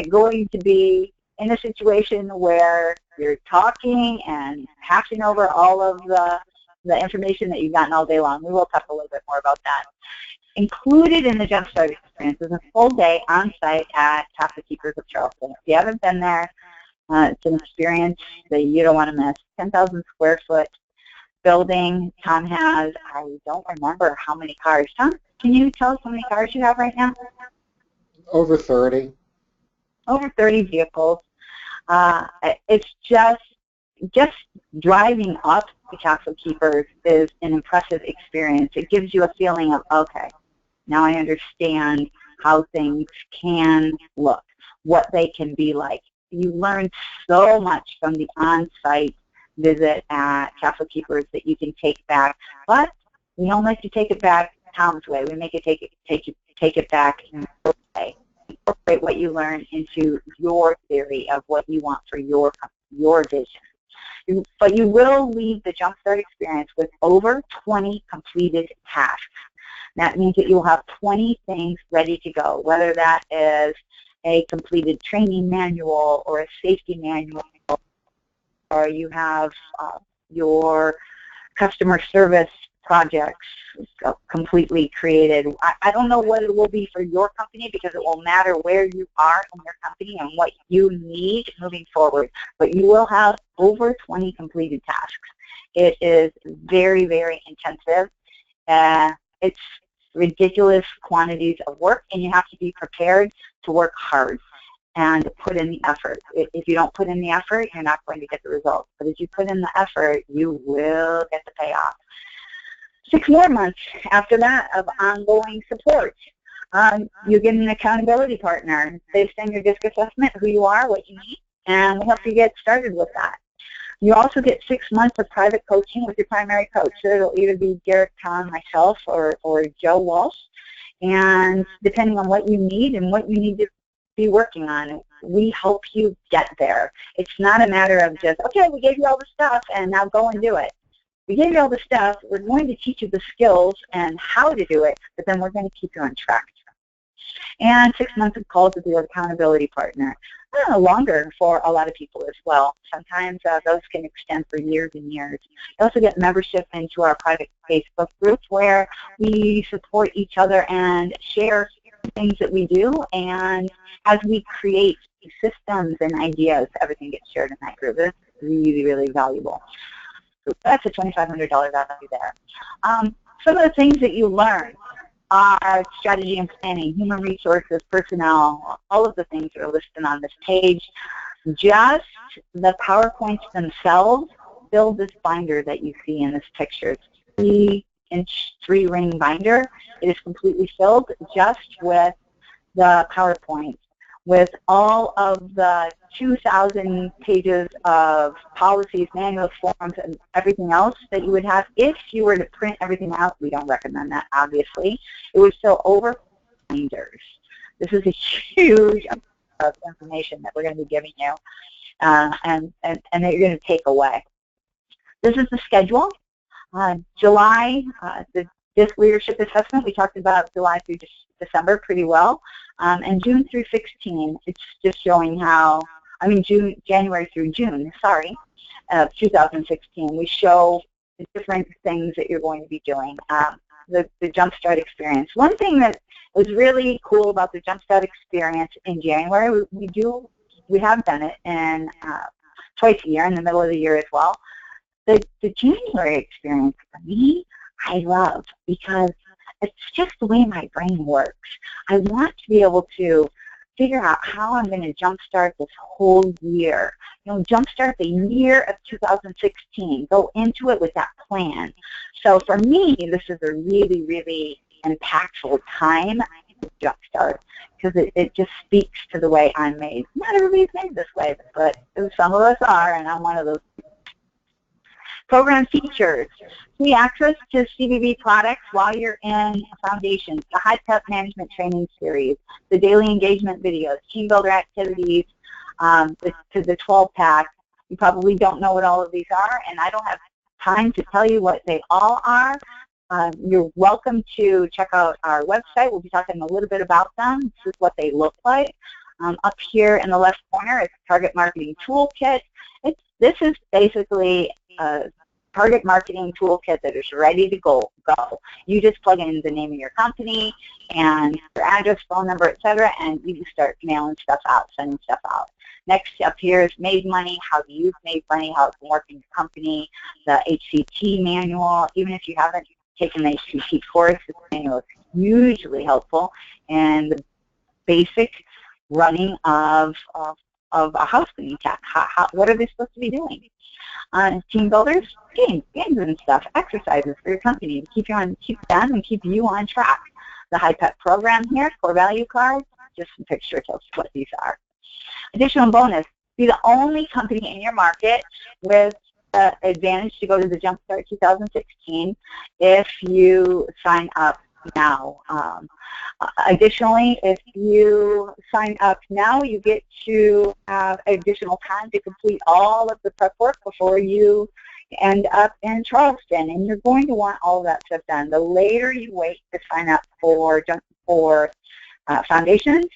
going to be in a situation where you're talking and hashing over all of the information that you've gotten all day long. We will talk a little bit more about that. Included in the Jumpstart Experience is a full day on-site at Castle Keepers of Charleston. If you haven't been there, it's an experience that you don't want to miss. 10,000 square foot building. Tom has, I don't remember how many cars. Tom, can you tell us how many cars you have right now? Over 30. Over 30 vehicles. It's just driving up to Castle Keepers is an impressive experience. It gives you a feeling of, okay, now I understand how things can look, what they can be like. You learn so much from the on-site visit at Castle Keepers that you can take back, but we don't like to take it back Tom's way. We make it take it back in your way. Incorporate what you learn into your theory of what you want for your vision. But you will leave the Jumpstart Experience with over 20 completed tasks. That means that you'll have 20 things ready to go, whether that is a completed training manual or a safety manual, or you have your customer service projects completely created. I don't know what it will be for your company because it will matter where you are in your company and what you need moving forward, but you will have over 20 completed tasks. It is very, very intensive. It's ridiculous quantities of work, and you have to be prepared to work hard and put in the effort. If you don't put in the effort, you're not going to get the results. But if you put in the effort, you will get the payoff. 6 more months after that of ongoing support. You get an accountability partner based on your DISC assessment, who you are, what you need, and we help you get started with that. You also get 6 months of private coaching with your primary coach. So it'll either be Derek, Tom, myself, or Joe Walsh. And depending on what you need and what you need to be working on, we help you get there. It's not a matter of just, okay, we gave you all the stuff and now go and do it. We gave you all the stuff. We're going to teach you the skills and how to do it, but then we're going to keep you on track. And 6 months of calls with your accountability partner. Longer for a lot of people as well. Sometimes those can extend for years and years. You also get membership into our private Facebook group where we support each other and share things that we do. And as we create systems and ideas, everything gets shared in that group. It's really, really valuable. So that's a $2,500 value there. Some of the things that you learn. our strategy and planning, human resources, personnel, all of the things that are listed on this page. Just the PowerPoints themselves fill this binder that you see in this picture. It's a 3-inch 3-ring binder. It is completely filled just with the PowerPoints, with all of the 2,000 pages of policies, manuals, forms, and everything else that you would have. If you were to print everything out, we don't recommend that, obviously. It would fill over binders. This is a huge amount of information that we're going to be giving you and that you're going to take away. This is the schedule. July, the DISC leadership assessment, we talked about July through December pretty well. And June through 16, it's just showing how, January through June, of 2016, we show the different things that you're going to be doing. The Jumpstart experience. One thing that was really cool about the Jumpstart experience in January, we have done it in twice a year, in the middle of the year as well. The January experience, for me, I love, because it's just the way my brain works. I want to be able to figure out how I'm going to jumpstart this whole year. Jumpstart the year of 2016. Go into it with that plan. So for me, this is a really, really impactful time to jumpstart, because it just speaks to the way I'm made. Not everybody's made this way, but some of us are, and I'm one of those. Program features: free access to CVB products while you're in Foundations, the HiPEP management training series, the daily engagement videos, team builder activities, to the 12-pack. You probably don't know what all of these are, and I don't have time to tell you what they all are. You're welcome to check out our website. We'll be talking a little bit about them. This is what they look like. Up here in the left corner is Target Marketing Toolkit. This is basically a target marketing toolkit that is ready to go. You just plug in the name of your company and your address, phone number, etc., and you can start mailing stuff out, sending stuff out. Next up here is Made Money, how to use Made Money, how it can work in your company, the HCT manual. Even if you haven't taken the HCT course, this manual is hugely helpful in the basic running of a house cleaning tech. What are they supposed to be doing? Team builders, games and stuff, exercises for your company to keep them and keep you on track. The HiPEP program here, core value cards, just some pictures of what these are. Additional bonus: be the only company in your market with advantage to go to the Jumpstart 2016 if you sign up now. Additionally, if you sign up now, you get to have additional time to complete all of the prep work before you end up in Charleston, and you're going to want all of that stuff done. The later you wait to sign up for Foundations,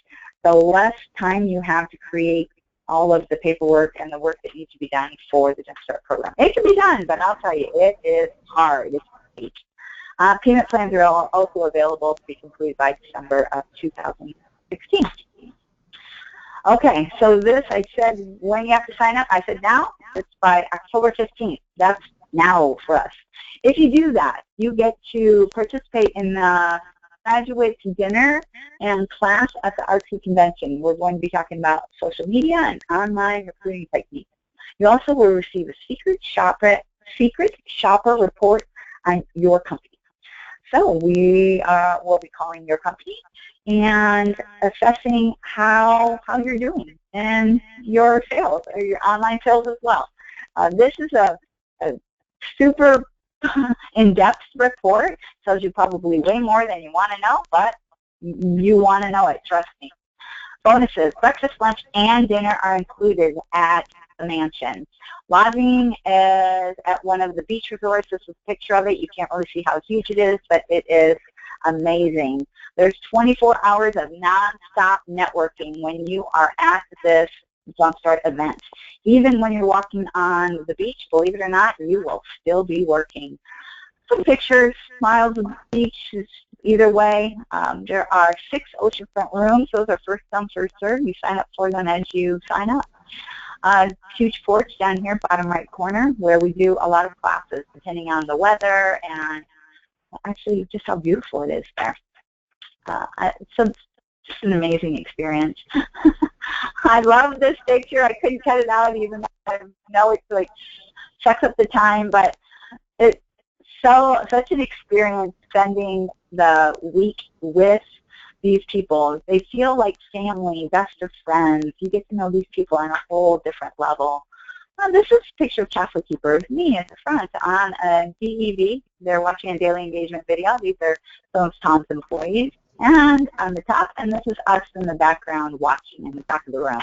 the less time you have to create all of the paperwork and the work that needs to be done for the Jumpstart program. It can be done, but I'll tell you, it is hard. It's great. Payment plans are also available to be completed by December of 2016. Okay, so this, I said when you have to sign up, I said now. It's by October 15th. That's now for us. If you do that, you get to participate in the graduates dinner and class at the RT convention. We're going to be talking about social media and online recruiting techniques. You also will receive a secret shopper report on your company. So we will be calling your company and assessing how you're doing and your sales or your online sales as well. This is a super in-depth report. Tells you probably way more than you want to know, but you want to know it, trust me. Bonuses: breakfast, lunch, and dinner are included at the mansion. Lodging is at one of the beach resorts. This is a picture of it. You can't really see how huge it is, but it is amazing. There's 24 hours of non-stop networking when you are at this Jumpstart event. Even when you're walking on the beach, believe it or not, you will still be working. Some pictures, miles of beach, either way. There are 6 oceanfront rooms. Those are first come, first served. You sign up for them as you sign up. Huge porch down here, bottom right corner, where we do a lot of classes, depending on the weather and actually just how beautiful it is there. So just an amazing experience. I love this picture. I couldn't cut it out even though I know it's like sucks up the time, but it's such an experience spending the week with these people. They feel like family, best of friends. You get to know these people on a whole different level. This is a picture of Castle Keepers, me at the front on a DEV. They're watching a daily engagement video. These are some of Tom's employees. And on the top, and this is us in the background watching in the back of the room.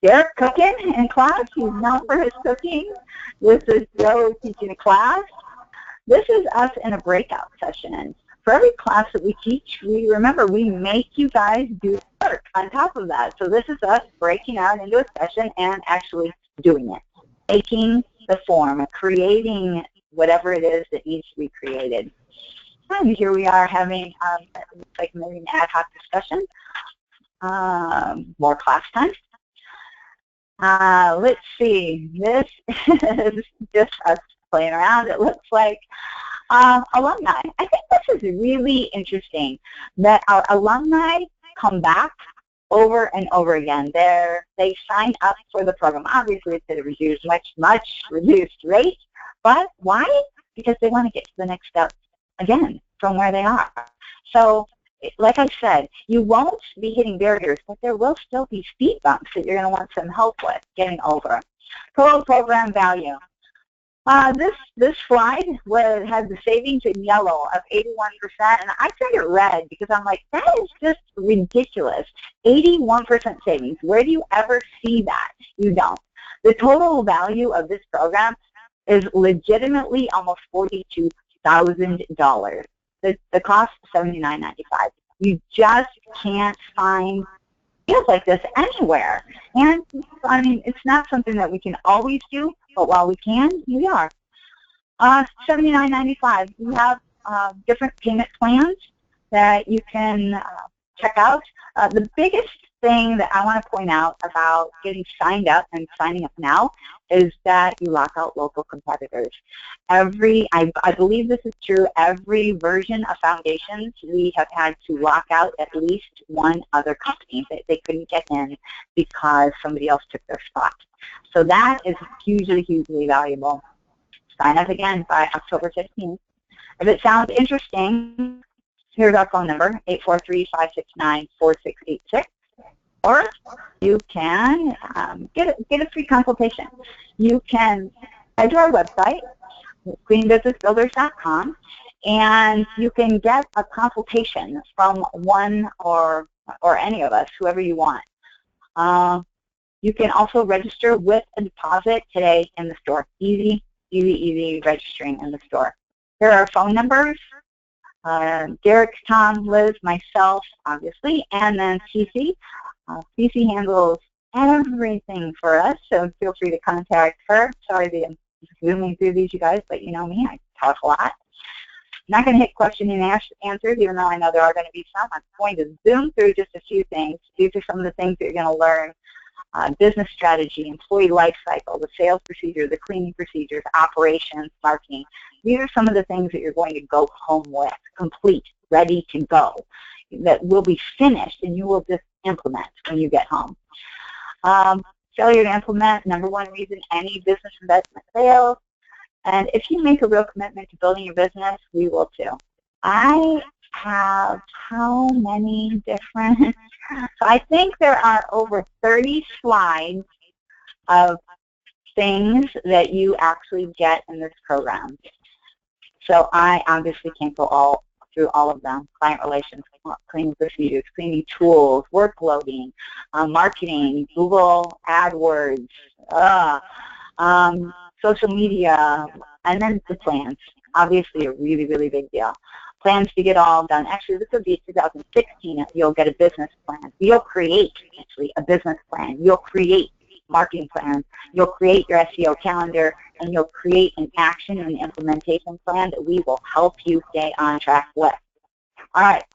Derek cooking in class. He's known for his cooking. This is Joe teaching a class. This is us in a breakout session. For every class that we teach, we make you guys do work on top of that. So this is us breaking out into a session and actually doing it, making the form, creating whatever it is that needs to be created. And here we are having like maybe an ad hoc discussion, more class time. Let's see, this is just us playing around, it looks like. Alumni. I think this is really interesting that our alumni come back over and over again. They sign up for the program. Obviously, it's at a much reduced rate, but why? Because they want to get to the next step again from where they are. So, like I said, you won't be hitting barriers, but there will still be speed bumps that you're going to want some help with getting over. Total program value. This slide has the savings in yellow of 81%, and I turned it red because I'm like, that is just ridiculous. 81% savings. Where do you ever see that? You don't. The total value of this program is legitimately almost $42,000. The cost is $79.95. You just can't find deals like this anywhere. And I mean, it's not something that we can always do, but while we can, we are. $79.95. We have different payment plans that you can check out. The biggest thing that I want to point out about getting signed up and signing up now is that you lock out local competitors. I believe this is true, every version of Foundations, we have had to lock out at least one other company that they couldn't get in because somebody else took their spot. So that is hugely, hugely valuable. Sign up again by October 15th. If it sounds interesting, here's our phone number, 843-569-4686. Or you can get a free consultation. You can head to our website, cleanbusinessbuilders.com, and you can get a consultation from one or any of us, whoever you want. You can also register with a deposit today in the store. Easy registering in the store. Here are our phone numbers. Derek, Tom, Liz, myself, obviously, and then Cece. Cece handles everything for us, so feel free to contact her. Sorry that I'm zooming through these, you guys, but you know me, I talk a lot. I'm not going to hit question and answers, even though I know there are going to be some. I'm going to zoom through just a few things. These are some of the things that you're going to learn. Business strategy, employee life cycle, the sales procedure, the cleaning procedures, operations, marketing. These are some of the things that you're going to go home with, complete, ready to go, that will be finished and you will just implement when you get home. Failure to implement, number one reason any business investment fails. And if you make a real commitment to building your business, we will too. I have how many different, so I think there are over 30 slides of things that you actually get in this program. So I obviously can't go through all of them. Client relations, cleaning procedures, cleaning tools, workloading, marketing, Google AdWords, social media, and then the plans. Obviously a really, really big deal. Plans to get all done. Actually, this will be 2016. You'll get a business plan. You'll create, actually, a business plan. You'll create marketing plans. You'll create your SEO calendar, and you'll create an action and implementation plan that we will help you stay on track with. All right.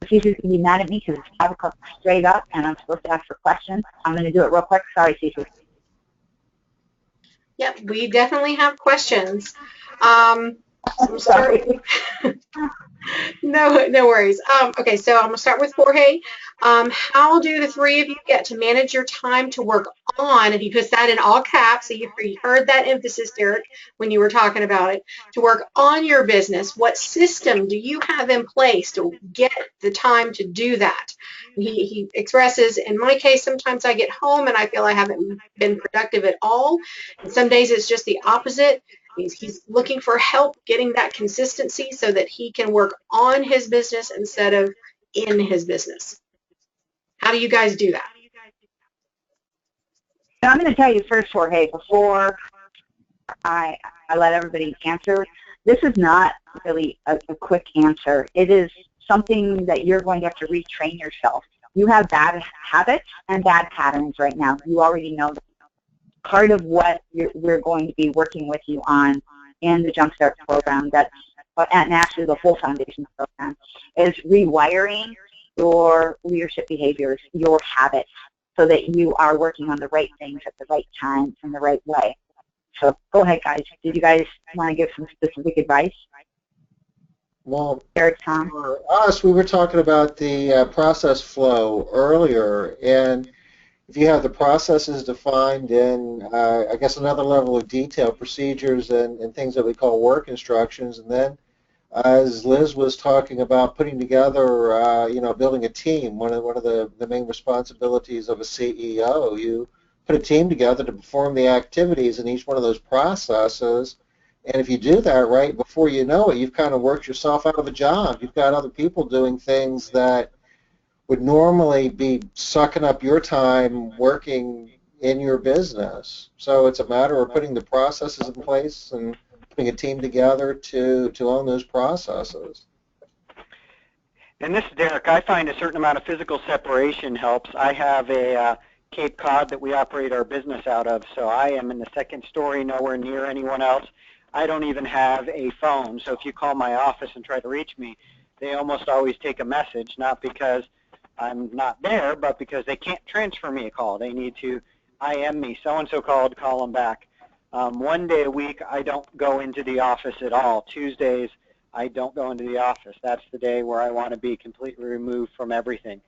Cece's going to be mad at me because it's 5 o'clock straight up, and I'm supposed to ask for questions. I'm going to do it real quick. Sorry, Cece. Yep, we definitely have questions. I'm sorry. No worries. Okay, so I'm gonna start with Jorge. How do the three of you get to manage your time to work on, and he puts that in all caps, so you heard that emphasis, Derek, when you were talking about it, to work on your business? What system do you have in place to get the time to do that? He expresses, in my case, sometimes I get home and I feel I haven't been productive at all, and some days it's just the opposite. He's looking for help getting that consistency so that he can work on his business instead of in his business. How do you guys do that? So I'm going to tell you first, Jorge, before I let everybody answer. This is not really a quick answer. It is something that you're going to have to retrain yourself. You have bad habits and bad patterns right now. You already know that. Part of what we're going to be working with you on in the Jumpstart program, and actually the whole foundation program, is rewiring your leadership behaviors, your habits, so that you are working on the right things at the right time in the right way. So go ahead, guys. Did you guys want to give some specific advice? Well, Eric, Tom? for us, we were talking about the process flow earlier, and if you have the processes defined in, I guess, another level of detail, procedures and things that we call work instructions, and then as Liz was talking about putting together, building a team, one of the main responsibilities of a CEO, you put a team together to perform the activities in each one of those processes, and if you do that right, before you know it, you've kind of worked yourself out of a job. You've got other people doing things that would normally be sucking up your time working in your business. So it's a matter of putting the processes in place and putting a team together to own those processes. And this is Derek. I find a certain amount of physical separation helps. I have a Cape Cod that we operate our business out of, so I am in the second story, nowhere near anyone else. I don't even have a phone, so if you call my office and try to reach me, they almost always take a message, not because I'm not there, but because they can't transfer me a call. They need to IM me. So-and-so called, call them back. One day a week, I don't go into the office at all. Tuesdays, I don't go into the office. That's the day where I want to be completely removed from everything.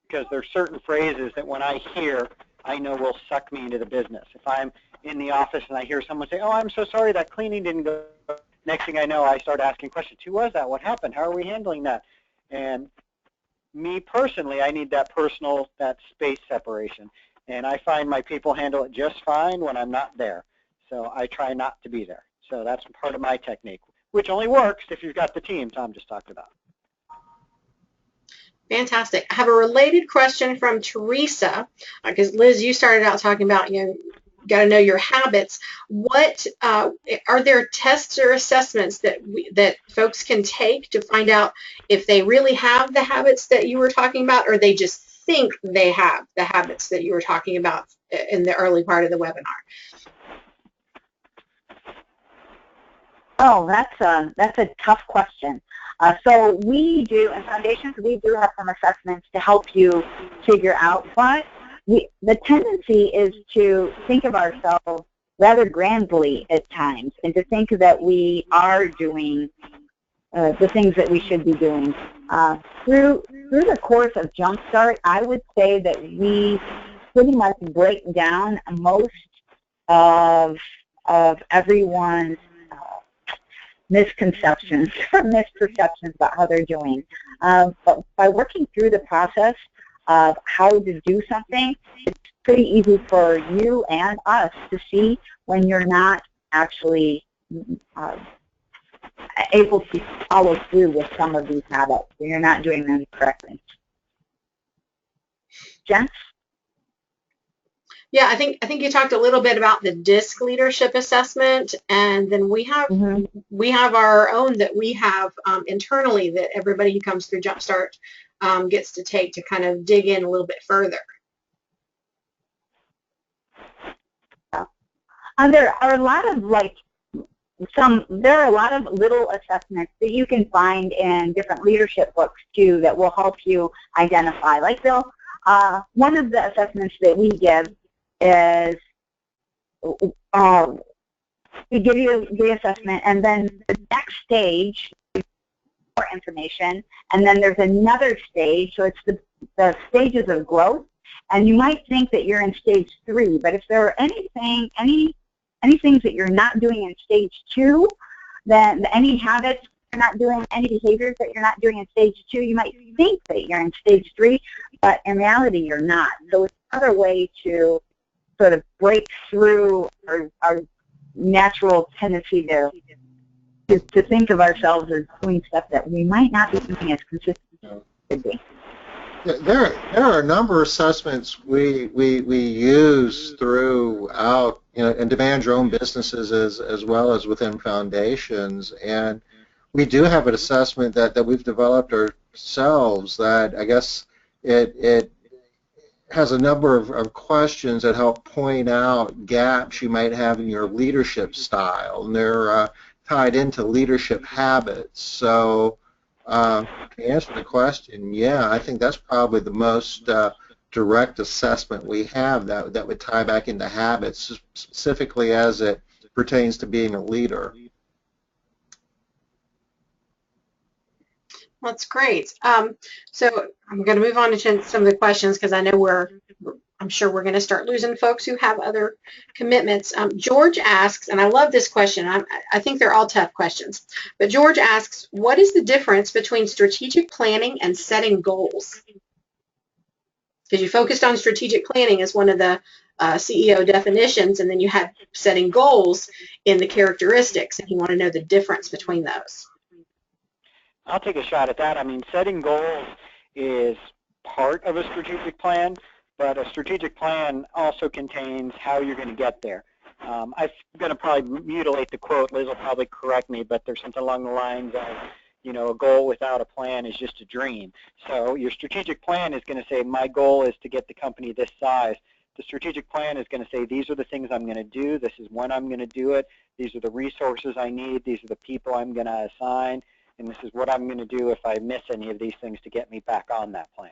Because there's certain phrases that when I hear, I know will suck me into the business. If I'm in the office and I hear someone say, oh, I'm so sorry, that cleaning didn't go, next thing I know, I start asking questions. Who was that? What happened? How are we handling that? And me personally, I need that that space separation. And I find my people handle it just fine when I'm not there. So I try not to be there. So that's part of my technique, which only works if you've got the team Tom just talked about. Fantastic. I have a related question from Teresa, because Liz, you started out talking about, got to know your habits. What are there tests or assessments that folks can take to find out if they really have the habits that you were talking about, or they just think they have the habits that you were talking about in the early part of the webinar? Oh, that's a tough question. So we do, in Foundations, we do have some assessments to help you figure out, but the tendency is to think of ourselves rather grandly at times, and to think that we are doing the things that we should be doing. Through the course of Jumpstart, I would say that we pretty much break down most of everyone's misconceptions or misperceptions about how they're doing. But by working through the process of how to do something, it's pretty easy for you and us to see when you're not actually able to follow through with some of these habits, when you're not doing them correctly. Jen? Yeah, I think you talked a little bit about the DISC leadership assessment, and then we have our own that we have internally that everybody who comes through Jumpstart gets to take to kind of dig in a little bit further. There are a lot of there are a lot of little assessments that you can find in different leadership books too that will help you identify. Like one of the assessments that we give is we give you the assessment, and then the next stage, more information, and then there's another stage. So it's the stages of growth, and you might think that you're in stage 3, but if there are any things that you're not doing in stage 2, then any habits you're not doing, any behaviors that you're not doing in stage 2, you might think that you're in stage 3, but in reality you're not. So it's another way to sort of break through our natural tendency to think of ourselves as doing stuff that we might not be doing as consistently as we should be. There are a number of assessments we use throughout, and demand your own businesses as well as within foundations. And we do have an assessment that we've developed ourselves that I guess it has a number of questions that help point out gaps you might have in your leadership style, and they're tied into leadership habits. So to answer the question, yeah, I think that's probably the most direct assessment we have that would tie back into habits, specifically as it pertains to being a leader. That's great. So I'm going to move on to some of the questions because I know I'm sure we're going to start losing folks who have other commitments. George asks, and I love this question. I think they're all tough questions, but George asks, what is the difference between strategic planning and setting goals? Because you focused on strategic planning as one of the CEO definitions, and then you had setting goals in the characteristics, and you want to know the difference between those. I'll take a shot at that. I mean, setting goals is part of a strategic plan, but a strategic plan also contains how you're going to get there. I'm going to probably mutilate the quote. Liz will probably correct me, but there's something along the lines of, a goal without a plan is just a dream. So your strategic plan is going to say, my goal is to get the company this size. The strategic plan is going to say, these are the things I'm going to do. This is when I'm going to do it. These are the resources I need. These are the people I'm going to assign. And this is what I'm going to do if I miss any of these things to get me back on that plan.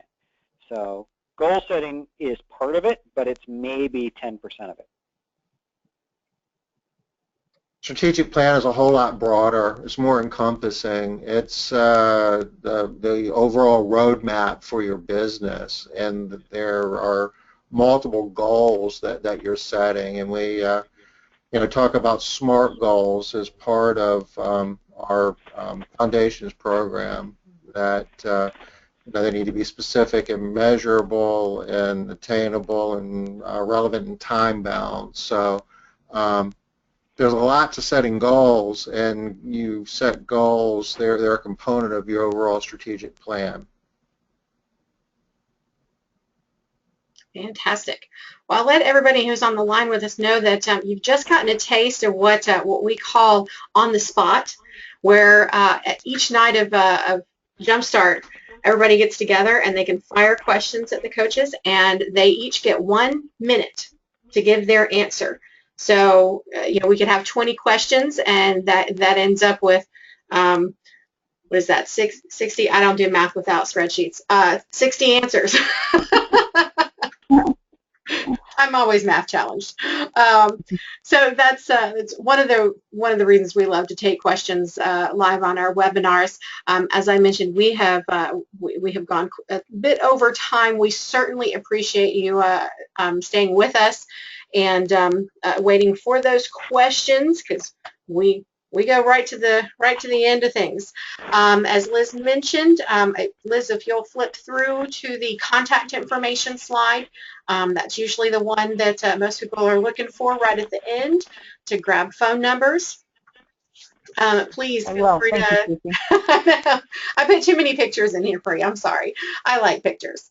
So goal setting is part of it, but it's maybe 10% of it. Strategic plan is a whole lot broader. It's more encompassing. It's the overall roadmap for your business, and there are multiple goals that you're setting. And we talk about SMART goals as part of our foundations program, that they need to be specific and measurable and attainable and relevant and time bound. So there's a lot to setting goals, and you set goals, they're a component of your overall strategic plan. Fantastic. Well, I'll let everybody who's on the line with us know that you've just gotten a taste of what we call on the spot, where at each night of Jumpstart, everybody gets together and they can fire questions at the coaches, and they each get 1 minute to give their answer. So, we could have 20 questions, and that ends up with, what is that, 60? I don't do math without spreadsheets. 60 answers. I'm always math challenged. So that's one of the reasons we love to take questions live on our webinars. As I mentioned, we have gone a bit over time. We certainly appreciate you staying with us and waiting for those questions, because we go right to the end of things. As Liz mentioned, Liz, if you'll flip through to the contact information slide, that's usually the one that most people are looking for right at the end to grab phone numbers. Please feel free to. I put too many pictures in here for you. I'm sorry. I like pictures.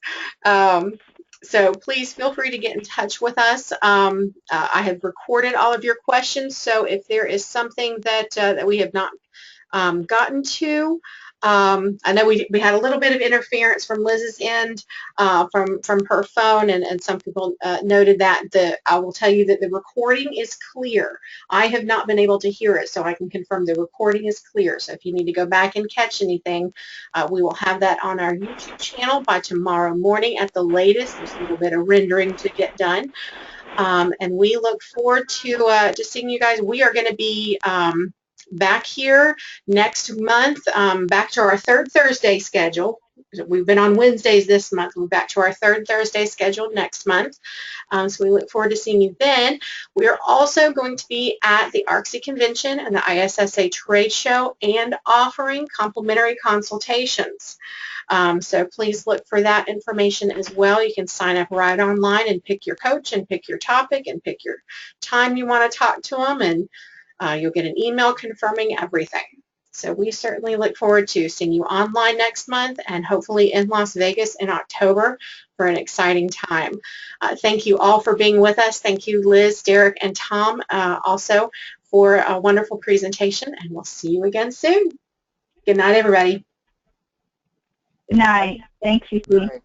So please feel free to get in touch with us. I have recorded all of your questions, so if there is something that we have not gotten to, I know we had a little bit of interference from Liz's end from her phone, and some people noted that. I will tell you that the recording is clear. I have not been able to hear it, so I can confirm the recording is clear. So if you need to go back and catch anything, we will have that on our YouTube channel by tomorrow morning at the latest. There's a little bit of rendering to get done. And we look forward to seeing you guys. We are going to be back here next month, back to our third Thursday schedule. We've been on Wednesdays this month. We're back to our third Thursday scheduled next month. So we look forward to seeing you then. We are also going to be at the ARCSI Convention and the ISSA Trade Show and offering complimentary consultations. So please look for that information as well. You can sign up right online and pick your coach and pick your topic and pick your time you want to talk to them, and you'll get an email confirming everything. So we certainly look forward to seeing you online next month and hopefully in Las Vegas in October for an exciting time. Thank you all for being with us. Thank you, Liz, Derek, and Tom also for a wonderful presentation, and we'll see you again soon. Good night, everybody. Good night. Thanks, Cece.